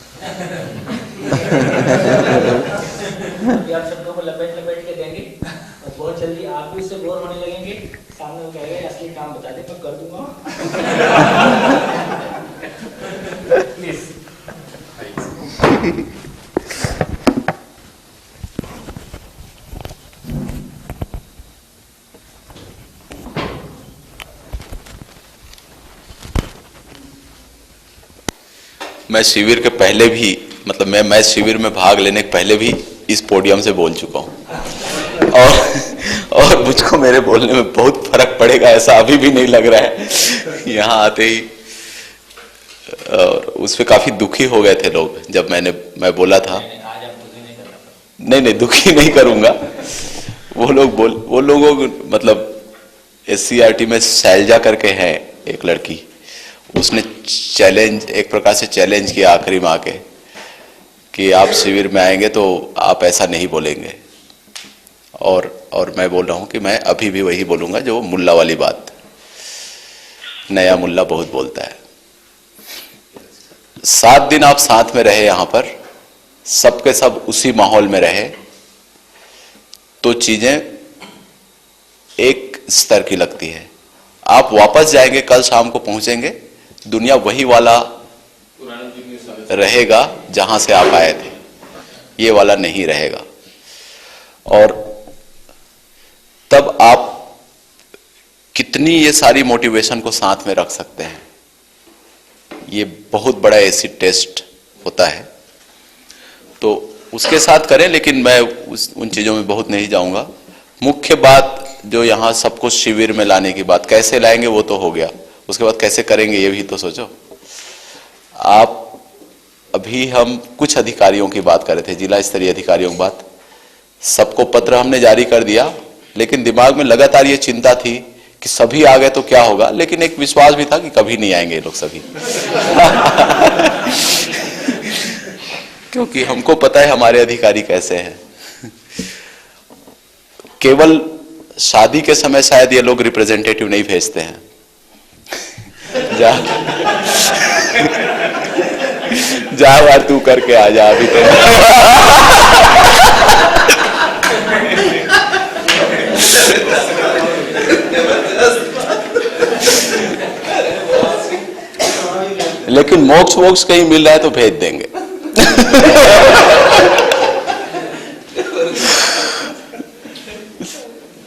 आप शब्दों को लपेट के देंगे और बहुत जल्दी आप भी उससे बोर होने लगेंगे। सामने वो कहेगा असली काम बता दे, मैं कर दूंगा। प्लीज। मैं शिविर के पहले भी, मतलब मैं शिविर में भाग लेने के पहले भी इस पोडियम से बोल चुका हूँ और मुझको मेरे बोलने में बहुत फर्क पड़ेगा ऐसा अभी भी नहीं लग रहा है यहाँ आते ही। और उस पर काफी दुखी हो गए थे लोग जब मैं बोला था। नहीं दुखी नहीं करूंगा। वो लोगों मतलब SCRT में शैलजा करके हैं एक लड़की, उसने चैलेंज, एक प्रकार से चैलेंज किया आखिरी में आके कि आप शिविर में आएंगे तो आप ऐसा नहीं बोलेंगे। और मैं बोल रहा हूं कि मैं अभी भी वही बोलूंगा जो मुल्ला वाली बात, नया मुल्ला बहुत बोलता है। 7 दिन आप साथ में रहे, यहां पर सबके सब उसी माहौल में रहे, तो चीजें एक स्तर की लगती है। आप वापस जाएंगे, कल शाम को पहुंचेंगे, दुनिया वही वाला रहेगा जहां से आप आए थे, ये वाला नहीं रहेगा। और तब आप कितनी ये सारी मोटिवेशन को साथ में रख सकते हैं, ये बहुत बड़ा एसिड टेस्ट होता है। तो उसके साथ करें, लेकिन मैं उन चीजों में बहुत नहीं जाऊंगा। मुख्य बात जो यहाँ सबको शिविर में लाने की बात, कैसे लाएंगे वो तो हो गया, उसके बाद कैसे करेंगे ये भी तो सोचो। आप अभी हम कुछ अधिकारियों की बात कर रहे थे, जिला स्तरीय अधिकारियों की बात, सबको पत्र हमने जारी कर दिया, लेकिन दिमाग में लगातार ये चिंता थी कि सभी आ गए तो क्या होगा, लेकिन एक विश्वास भी था कि कभी नहीं आएंगे ये लोग सभी क्योंकि हमको पता है हमारे अधिकारी कैसे हैं। केवल शादी के समय शायद ये लोग रिप्रेजेंटेटिव नहीं भेजते हैं जा बार तू करके आ जा अभी तो लेकिन मोक्ष वोक्ष कहीं मिल रहा है तो भेज देंगे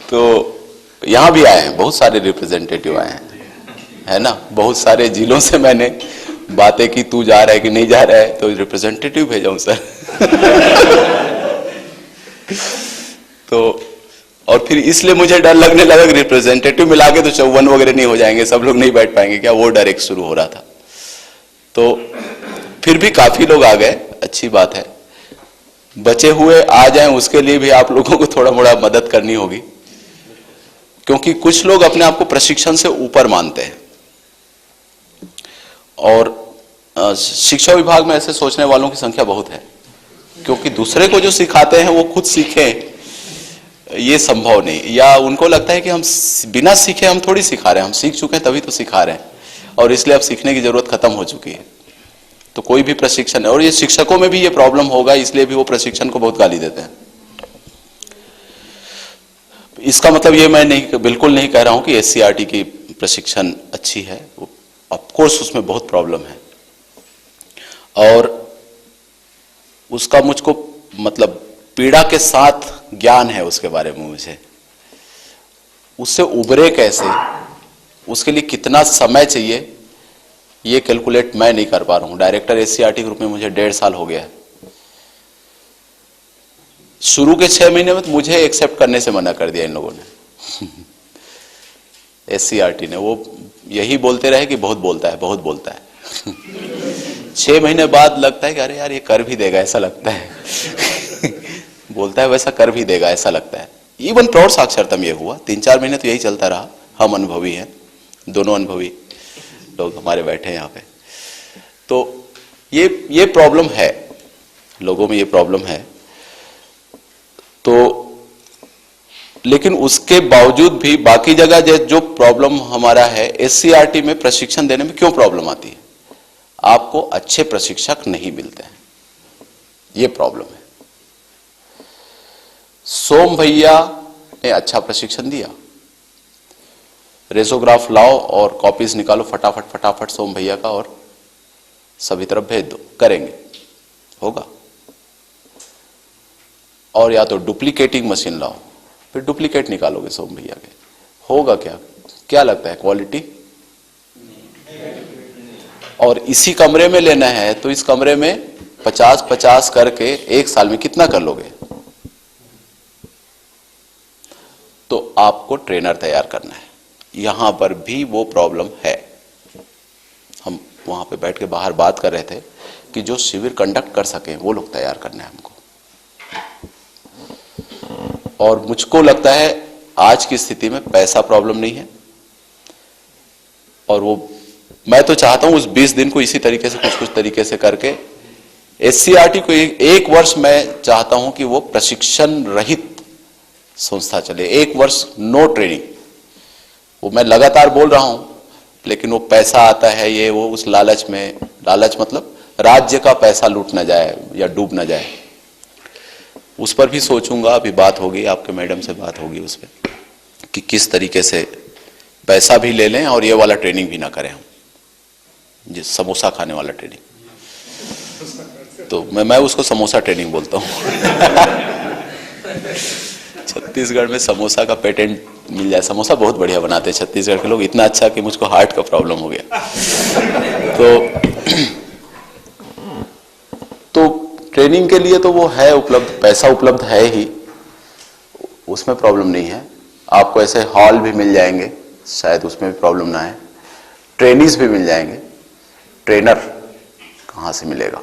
तो यहां भी आए हैं, बहुत सारे रिप्रेजेंटेटिव आए हैं, है ना। बहुत सारे जिलों से मैंने बातें की, तू जा रहा है कि नहीं जा रहा है, तो रिप्रेजेंटेटिव भेजा हूं सर तो और फिर इसलिए मुझे डर लगने लगा कि रिप्रेजेंटेटिव मिला के तो 54 वगैरह नहीं हो जाएंगे, सब लोग नहीं बैठ पाएंगे क्या, वो डर एक शुरू हो रहा था। तो फिर भी काफी लोग आ गए, अच्छी बात है। बचे हुए आ जाएं उसके लिए भी आप लोगों को थोड़ा मोड़ा मदद करनी होगी, क्योंकि कुछ लोग अपने आप को प्रशिक्षण से ऊपर मानते हैं और शिक्षा विभाग में ऐसे सोचने वालों की संख्या बहुत है, क्योंकि दूसरे को जो सिखाते हैं वो खुद सीखें ये संभव नहीं, या उनको लगता है कि हम बिना सीखे हम थोड़ी सिखा रहे हैं, हम सीख चुके हैं तभी तो सिखा रहे हैं, और इसलिए अब सीखने की जरूरत खत्म हो चुकी है। तो कोई भी प्रशिक्षण है, और ये शिक्षकों में भी ये प्रॉब्लम होगा, इसलिए भी वो प्रशिक्षण को बहुत गाली देते हैं। इसका मतलब ये मैं नहीं, बिल्कुल नहीं कह रहा हूं कि एससीईआरटी की प्रशिक्षण अच्छी है, ऑफ कोर्स उसमें बहुत प्रॉब्लम है, और उसका मुझको मतलब पीड़ा के साथ ज्ञान है उसके बारे में, मुझे उससे उबरे कैसे, उसके लिए कितना समय चाहिए, ये कैलकुलेट मैं नहीं कर पा रहा हूं। डायरेक्टर एससीईआरटी ग्रुप में मुझे 1.5 साल हो गया है। शुरू के 6 महीने में तो मुझे एक्सेप्ट करने से मना कर दिया इन लोगों ने एससीईआरटी ने, वो यही बोलते रहे कि बहुत बोलता है, बहुत बोलता है 6 महीने बाद लगता है कि अरे यार ये कर भी देगा ऐसा लगता है बोलता है वैसा कर भी देगा ऐसा लगता है। इवन प्रौढ़ साक्षरता में ये हुआ, 3-4 महीने तो यही चलता रहा। हम अनुभवी हैं, दोनों अनुभवी लोग हमारे बैठे हैं यहाँ पे। तो ये प्रॉब्लम है, लोगों में ये प्रॉब्लम है। तो लेकिन उसके बावजूद भी बाकी जगह जो प्रॉब्लम हमारा है, एससीईआरटी में प्रशिक्षण देने में क्यों प्रॉब्लम आती है? आपको अच्छे प्रशिक्षक नहीं मिलते हैं, ये प्रॉब्लम है। सोम भैया ने अच्छा प्रशिक्षण दिया, रेसोग्राफ लाओ और कॉपीज निकालो फटाफट फटाफट सोम भैया का और सभी तरफ भेज दो, करेंगे, होगा। और या तो डुप्लीकेटिंग मशीन लाओ, फिर डुप्लीकेट निकालोगे सोम भैया के, होगा क्या? क्या लगता है क्वालिटी? और इसी कमरे में लेना है तो इस कमरे में 50-50 करके 1 साल में कितना कर लोगे? तो आपको ट्रेनर तैयार करना है। यहां पर भी वो प्रॉब्लम है। हम वहां पे बैठ के बाहर बात कर रहे थे कि जो शिविर कंडक्ट कर सके वो लोग तैयार करना है हमको। और मुझको लगता है आज की स्थिति में पैसा प्रॉब्लम नहीं है, और वो मैं तो चाहता हूं उस 20 दिन को इसी तरीके से कुछ तरीके से करके एससीईआरटी को 1 वर्ष मैं चाहता हूं कि वो प्रशिक्षण रहित संस्था चले। 1 वर्ष नो ट्रेनिंग। वो मैं लगातार बोल रहा हूं, लेकिन वो पैसा आता है ये वो, उस लालच में, लालच मतलब राज्य का पैसा लूट ना जाए या डूब ना जाए, उस पर भी सोचूंगा। अभी बात होगी, आपके मैडम से बात होगी उस पर कि किस तरीके से पैसा भी ले लें और ये वाला ट्रेनिंग भी ना करें हम, जिस समोसा खाने वाला ट्रेनिंग। तो मैं उसको समोसा ट्रेनिंग बोलता हूं छत्तीसगढ़ में समोसा का पेटेंट मिल जाए। समोसा बहुत बढ़िया बनाते हैं छत्तीसगढ़ के लोग, इतना अच्छा कि मुझको हार्ट का प्रॉब्लम हो गया। तो ट्रेनिंग के लिए तो वो है उपलब्ध, पैसा उपलब्ध है ही, उसमें प्रॉब्लम नहीं है। आपको ऐसे हॉल भी मिल जाएंगे, शायद उसमें भी प्रॉब्लम ना है। ट्रेनिज भी मिल जाएंगे, ट्रेनर कहाँ से मिलेगा?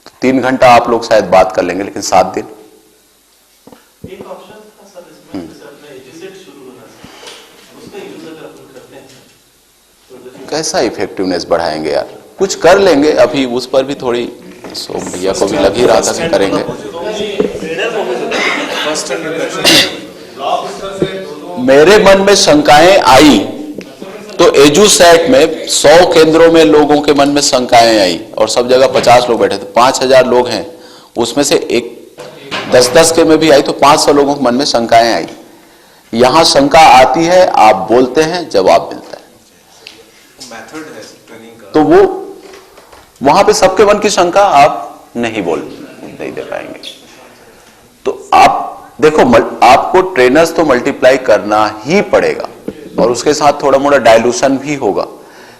तो 3 घंटा आप लोग शायद बात कर लेंगे, लेकिन 7 दिन। एक ऑप्शन था सर इसमें, जैसे अपना एजुसेट शुरू होना है, उसका यूज अगर अपन करते हैं तो कैसा इफेक्टिवनेस बढ़ाएंगे यार? कुछ कर लेंगे, अभी उस पर भी थोड़ी सोम भैया को भी लग ही रहा था कि करेंगे। मेरे मन में शंकाएं आई तो एजुसेट में 100 केंद्रों में लोगों के मन में शंकाएं आई और सब जगह 50 लोग बैठे थे, 5000 लोग हैं, उसमें से एक 10-10 के में भी आई तो 500 लोगों के मन में शंकाएं आई। यहां शंका आती है, आप बोलते हैं, जवाब मिलता है। तो वो वहां पे सबके मन की शंका आप नहीं दे पाएंगे। तो आप देखो, आपको ट्रेनर्स तो मल्टीप्लाई करना ही पड़ेगा और उसके साथ थोड़ा मोड़ा डायलूशन भी होगा,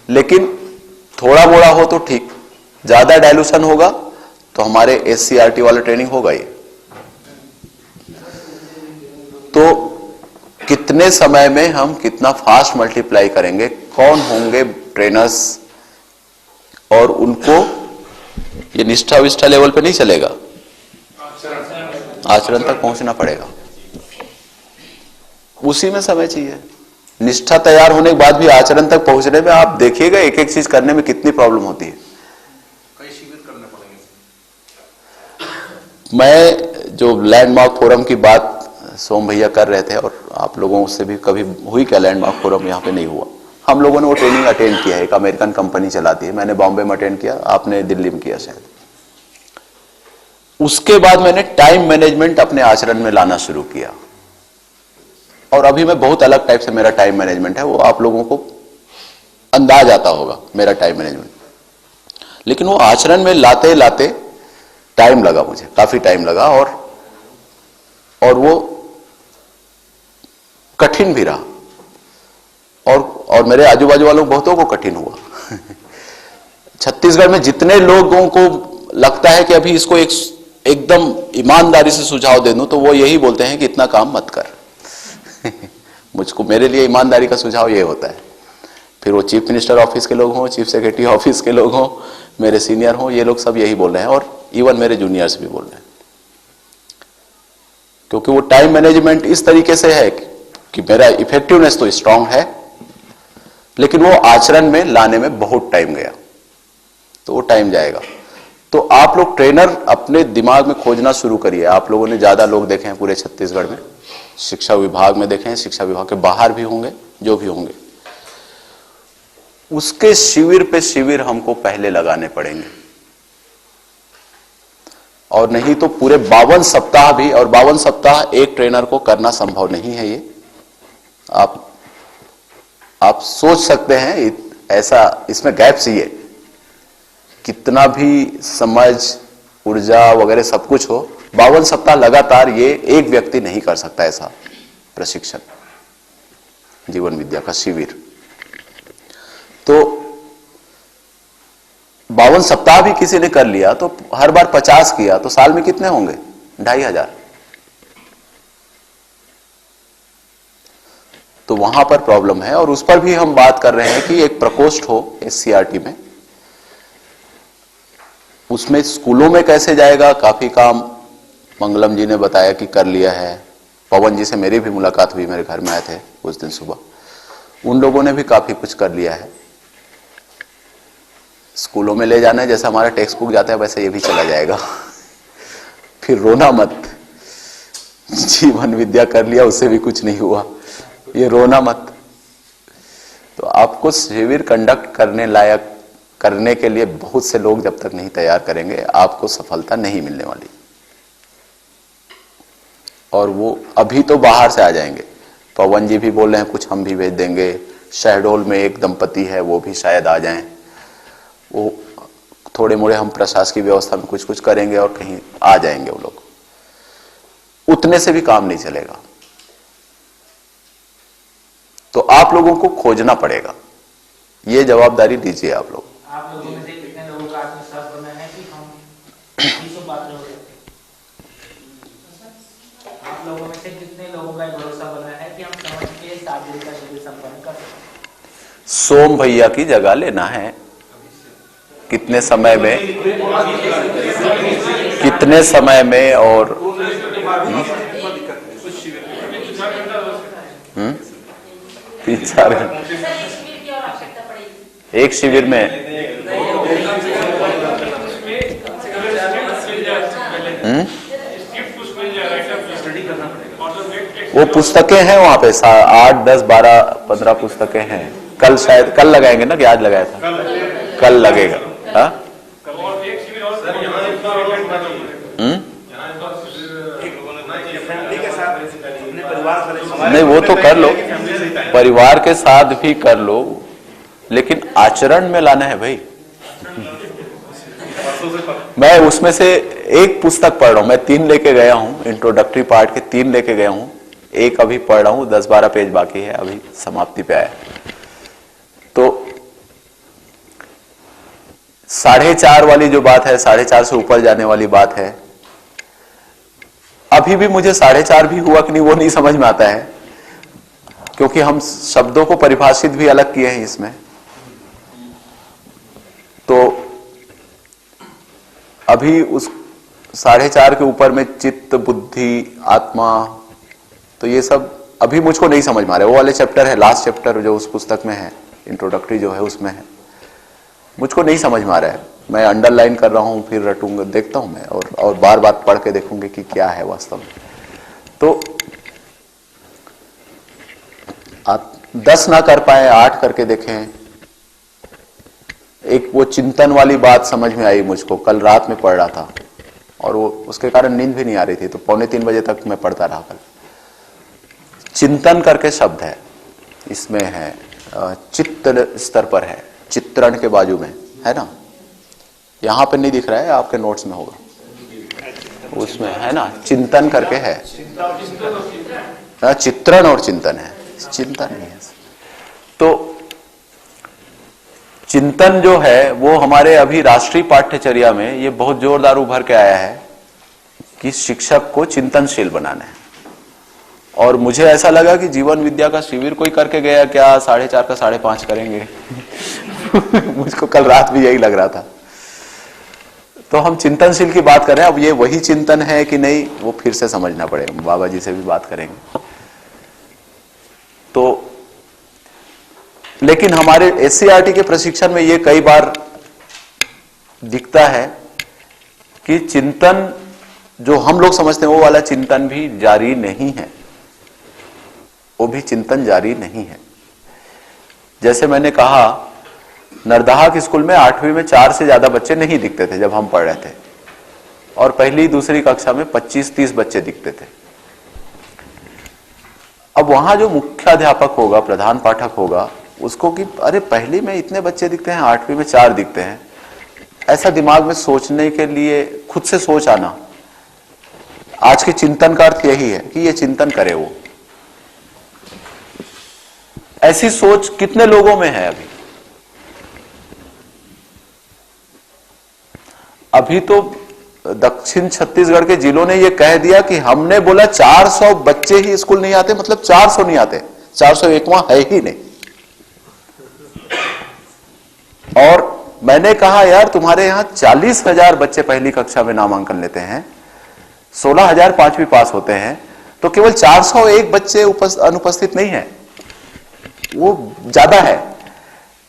लेकिन थोड़ा मोड़ा हो तो ठीक, ज्यादा डायलूशन होगा तो हमारे SCRT वाला ट्रेनिंग होगा ही। तो कितने समय में हम कितना फास्ट मल्टीप्लाई करेंगे, कौन होंगे ट्रेनर्स, और उनको ये निष्ठा विष्ठा लेवल पे नहीं चलेगा, आचरण तक पहुंचना पड़ेगा। उसी में समय चाहिए। निष्ठा तैयार होने के बाद भी आचरण तक पहुंचने में आप देखिएगा एक एक चीज करने में कितनी प्रॉब्लम होती है। कई शिविर करने पड़ेंगे। मैं जो लैंडमार्क फोरम की बात सोम भैया कर रहे थे, और आप लोगों से भी कभी हुई क्या लैंडमार्क फोरम? यहाँ पे नहीं हुआ। हम लोगों ने वो ट्रेनिंग अटेंड किया है, एक अमेरिकन कंपनी चलाती है, मैंने बॉम्बे में अटेंड किया, आपने दिल्ली में किया शायद। उसके बाद मैंने टाइम मैनेजमेंट अपने आचरण में लाना शुरू किया, और अभी मैं बहुत अलग टाइप से मेरा टाइम मैनेजमेंट है, वो आप लोगों को अंदाज आता होगा मेरा टाइम मैनेजमेंट। लेकिन वो आचरण में लाते लाते टाइम लगा, मुझे काफी टाइम लगा, और वो कठिन भी रहा, और मेरे आजू बाजू वालों बहुतों को कठिन हुआ। छत्तीसगढ़ में जितने लोगों को लगता है कि अभी इसको एकदम ईमानदारी से सुझाव दे दूं, तो वो यही बोलते हैं कि इतना काम मत कर। मुझको, मेरे लिए ईमानदारी का सुझाव ये होता है। फिर वो चीफ मिनिस्टर ऑफिस के लोग हों, चीफ सेक्रेटरी ऑफिस के लोग हों, मेरे सीनियर हों, ये लोग सब यही बोल रहे हैं, और इवन मेरे जूनियर्स भी बोल रहे हैं। क्योंकि वो टाइम मैनेजमेंट इस तरीके से है कि मेरा इफेक्टिवनेस तो स्ट्रांग है, लेकिन वो आचरण में लाने में बहुत टाइम गया, तो वो टाइम जाएगा। तो आप लोग ट्रेनर अपने दिमाग में खोजना शुरू करिए। आप लोगों ने ज्यादा लोग देखे हैं पूरे छत्तीसगढ़ में, शिक्षा विभाग में देखे हैं, शिक्षा विभाग के बाहर भी होंगे, जो भी होंगे, उसके शिविर पे शिविर हमको पहले लगाने पड़ेंगे, और नहीं तो पूरे 52 सप्ताह भी, और 52 सप्ताह एक ट्रेनर को करना संभव नहीं है। ये आप सोच सकते हैं, ऐसा इसमें गैप चाहिए, कितना भी समझ, ऊर्जा वगैरह सब कुछ हो, 52 सप्ताह लगातार ये एक व्यक्ति नहीं कर सकता ऐसा प्रशिक्षण, जीवन विद्या का शिविर। तो 52 सप्ताह भी किसी ने कर लिया, तो हर बार 50 किया, तो साल में कितने होंगे? 2500। तो वहां पर प्रॉब्लम है, और उस पर भी हम बात कर रहे हैं कि एक प्रकोष्ठ हो SCRT में। उसमें स्कूलों में कैसे जाएगा, काफी काम मंगलम जी ने बताया कि कर लिया है। पवन जी से मेरी भी मुलाकात हुई, मेरे घर में आए थे उस दिन सुबह, उन लोगों ने भी काफी कुछ कर लिया है। स्कूलों में ले जाना है, जैसा हमारा टेक्स्ट बुक जाता है वैसे ये भी चला जाएगा। फिर रोना मत, जीवन विद्या कर लिया, उससे भी कुछ नहीं हुआ, ये रोना मत। तो आपको शिविर कंडक्ट करने लायक करने के लिए बहुत से लोग जब तक नहीं तैयार करेंगे, आपको सफलता नहीं मिलने वाली। और वो अभी तो बाहर से आ जाएंगे, पवन जी भी बोल रहे हैं कुछ हम भी भेज देंगे, शहडोल में एक दंपति है वो भी शायद आ जाएं, वो थोड़े मोड़े हम प्रशासकीय व्यवस्था में कुछ कुछ करेंगे और कहीं आ जाएंगे वो लोग। उतने से भी काम नहीं चलेगा। तो आप लोगों को खोजना पड़ेगा, ये जवाबदारी लीजिए आप लोग। आप लोगों में से कितने लोगों का आत्मविश्वास बना है कि हम 200 पात्र हो सकते हैं? आप लोगों में से कितने लोगों का भरोसा बना है कि हम समझ के 7 दिन का शिविर संपन्न कर सकते हैं? सोम भैया की जगह लेना है। कितने समय में, कितने समय में, और 3-4 एक शिविर में वो पुस्तकें हैं वहां पे 8, 10, 12, 15 पुस्तकें हैं। कल शायद कल लगाएंगे ना, कि आज लगाया था? कल लगेगा। हाँ, नहीं वो तो कर लो, परिवार के साथ भी कर लो, लेकिन आचरण में लाना है भाई। मैं उसमें से एक पुस्तक पढ़ रहा हूं, मैं 3 लेके गया हूं, इंट्रोडक्टरी पार्ट के 3 लेके गया हूं, एक अभी पढ़ रहा हूं, 10-12 पेज बाकी है, अभी समाप्ति पे आया। तो 4.5 वाली जो बात है, 4.5 से ऊपर जाने वाली बात है, अभी भी मुझे 4.5 भी हुआ कि नहीं वो नहीं समझ में आता है, क्योंकि हम शब्दों को परिभाषित भी अलग किए हैं इसमें। तो अभी उस 4.5 के ऊपर में चित्त, बुद्धि, आत्मा, तो ये सब अभी मुझको नहीं समझ में आ रहा है। वो वाले चैप्टर है, लास्ट चैप्टर जो उस पुस्तक में है, इंट्रोडक्टरी जो है उसमें है, मुझको नहीं समझ में आ रहा है। मैं अंडरलाइन कर रहा हूं, फिर रटूंगा, देखता हूं मैं, और बार बार पढ़ के देखूंगी कि क्या है वास्तव में। तो 10 ना कर पाए, 8 करके देखें। एक वो चिंतन वाली बात समझ में आई मुझको, कल रात में पढ़ रहा था, और वो उसके कारण नींद भी नहीं आ रही थी, तो 2:45 बजे तक मैं पढ़ता रहा कल। चिंतन करके शब्द है, इसमें है चित्त स्तर पर है, चित्रण के बाजू में है ना, यहां पे नहीं दिख रहा है, आपके नोट्स में होगा, उसमें है ना, चिंतन करके है। चित्रण और चिंतन है, चिंतन नहीं है। तो चिंतन जो है वो हमारे अभी राष्ट्रीय पाठ्यचर्या में ये बहुत जोरदार उभर के आया है कि शिक्षक को चिंतनशील बनाना है। और मुझे ऐसा लगा कि जीवन विद्या का शिविर कोई करके गया क्या, 4.5 का 5.5 करेंगे। मुझको कल रात भी यही लग रहा था। तो हम चिंतनशील की बात कर रहे हैं, अब ये वही चिंतन है कि नहीं वो फिर से समझना पड़ेगा, बाबा जी से भी बात करेंगे। तो लेकिन हमारे एससीईआरटी के प्रशिक्षण में ये कई बार दिखता है कि चिंतन जो हम लोग समझते हैं वो वाला चिंतन भी जारी नहीं है, वो भी चिंतन जारी नहीं है। जैसे मैंने कहा, नरदहा के स्कूल में 8वीं में 4 से ज्यादा बच्चे नहीं दिखते थे जब हम पढ़ रहे थे, और पहली दूसरी कक्षा में 25-30 बच्चे दिखते थे। अब वहां जो मुख्याध्यापक होगा, प्रधान पाठक होगा, उसको कि अरे पहली में इतने बच्चे दिखते हैं, 8वीं में 4 दिखते हैं, ऐसा दिमाग में सोचने के लिए खुद से सोच आना। आज के चिंतन का अर्थ यही है कि ये चिंतन करे वो। ऐसी सोच कितने लोगों में है अभी तो दक्षिण छत्तीसगढ़ के जिलों ने ये कह दिया कि हमने बोला 400 बच्चे ही स्कूल नहीं आते, मतलब 400 नहीं आते, 401 वहां है ही नहीं। और मैंने कहा यार तुम्हारे यहां 40,000 बच्चे पहली कक्षा में नामांकन लेते हैं, 16,000 5वीं पास होते हैं, तो केवल 401 बच्चे अनुपस्थित नहीं है, वो ज्यादा है।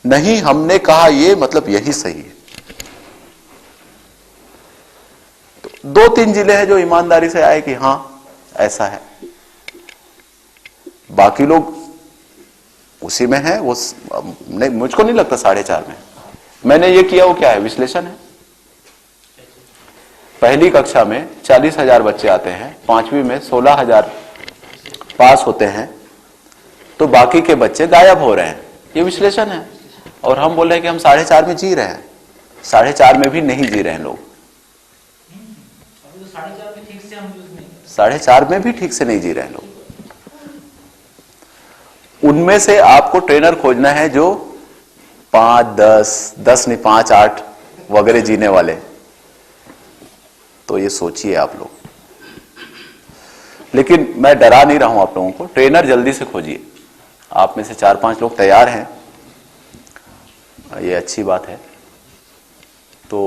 नहीं, हमने कहा ये मतलब यही सही है। तो 2-3 जिले हैं जो ईमानदारी से आए कि हां ऐसा है, बाकी लोग उसी में है। वो नहीं, मुझको नहीं लगता 4.5 में। मैंने ये किया वो क्या है, विश्लेषण है। पहली कक्षा में 40,000 बच्चे आते हैं, 5वीं में 16,000 पास होते हैं, तो बाकी के बच्चे गायब हो रहे हैं, ये विश्लेषण है। और हम बोल रहे हैं कि हम 4.5 में जी रहे हैं, 4.5 में भी नहीं जी रहे हैं लोग। 4:30 में भी ठीक से नहीं जी रहे हैं लोग। उनमें से आपको ट्रेनर खोजना है जो 5, 10 नहीं 5, 8 वगैरह जीने वाले। तो ये सोचिए आप लोग। लेकिन मैं डरा नहीं रहा हूं आप लोगों को, ट्रेनर जल्दी से खोजिए। आप में से 4-5 लोग तैयार हैं, ये अच्छी बात है। तो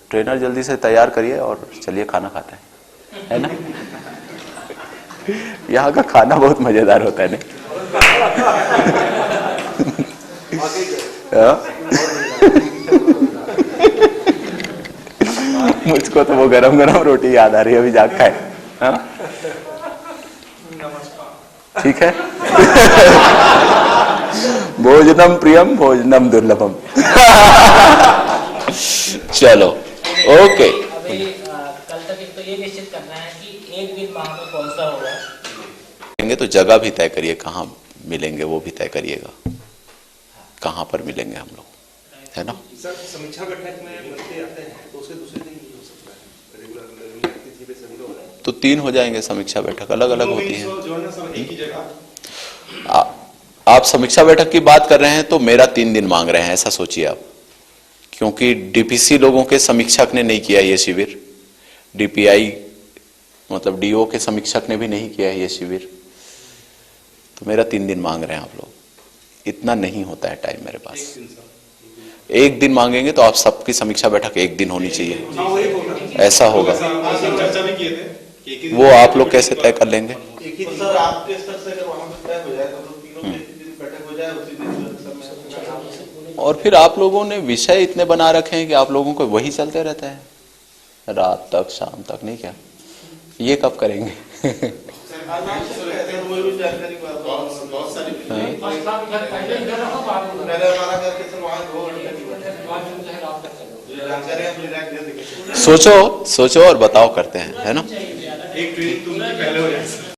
ट्रेनर जल्दी से तैयार करिए और चलिए खाना खाते हैं, है ना। यहाँ का खाना बहुत मजेदार होता है ना। मुझको तो वो गरम गरम रोटी याद आ रही है, अभी जाग खाए। ठीक है। भोजनम प्रियम भोजनम दुर्लभम। चलो ओके। अभी कल तक एक तो ये निश्चित करना है कि एक दिन माह में कौन सा होगा। तो जगह भी तय करिए, कहाँ मिलेंगे वो भी तय करिएगा, कहाँ पर मिलेंगे हम लोग, है ना। समीक्षा बैठक में बच्चे आते हैं तो उसके दूसरे दिन हो सकता है, रेगुलर तिथि पे सभी लोग हैं तो 3 हो जाएंगे। समीक्षा बैठक अलग अलग होती है। आप समीक्षा बैठक की बात कर रहे हैं तो मेरा 3 दिन मांग रहे हैं, ऐसा सोचिए आप। क्योंकि डीपीसी लोगों के समीक्षक ने नहीं किया ये शिविर, डीपीआई मतलब डीओ के समीक्षक ने भी नहीं किया ये शिविर, तो मेरा 3 दिन मांग रहे हैं आप लोग। इतना नहीं होता है टाइम मेरे पास। एक दिन मांगेंगे तो आप सबकी समीक्षा बैठक एक दिन होनी चाहिए, ऐसा होगा। वो आप लोग कैसे तय कर लेंगे। और फिर आप लोगों ने विषय इतने बना रखे हैं कि आप लोगों को वही चलते रहता है रात तक शाम तक, नहीं क्या। ये कब करेंगे। सोचो और बताओ, करते हैं, है ना। एक ट्रेनिंग तुमने पहले हो जाए।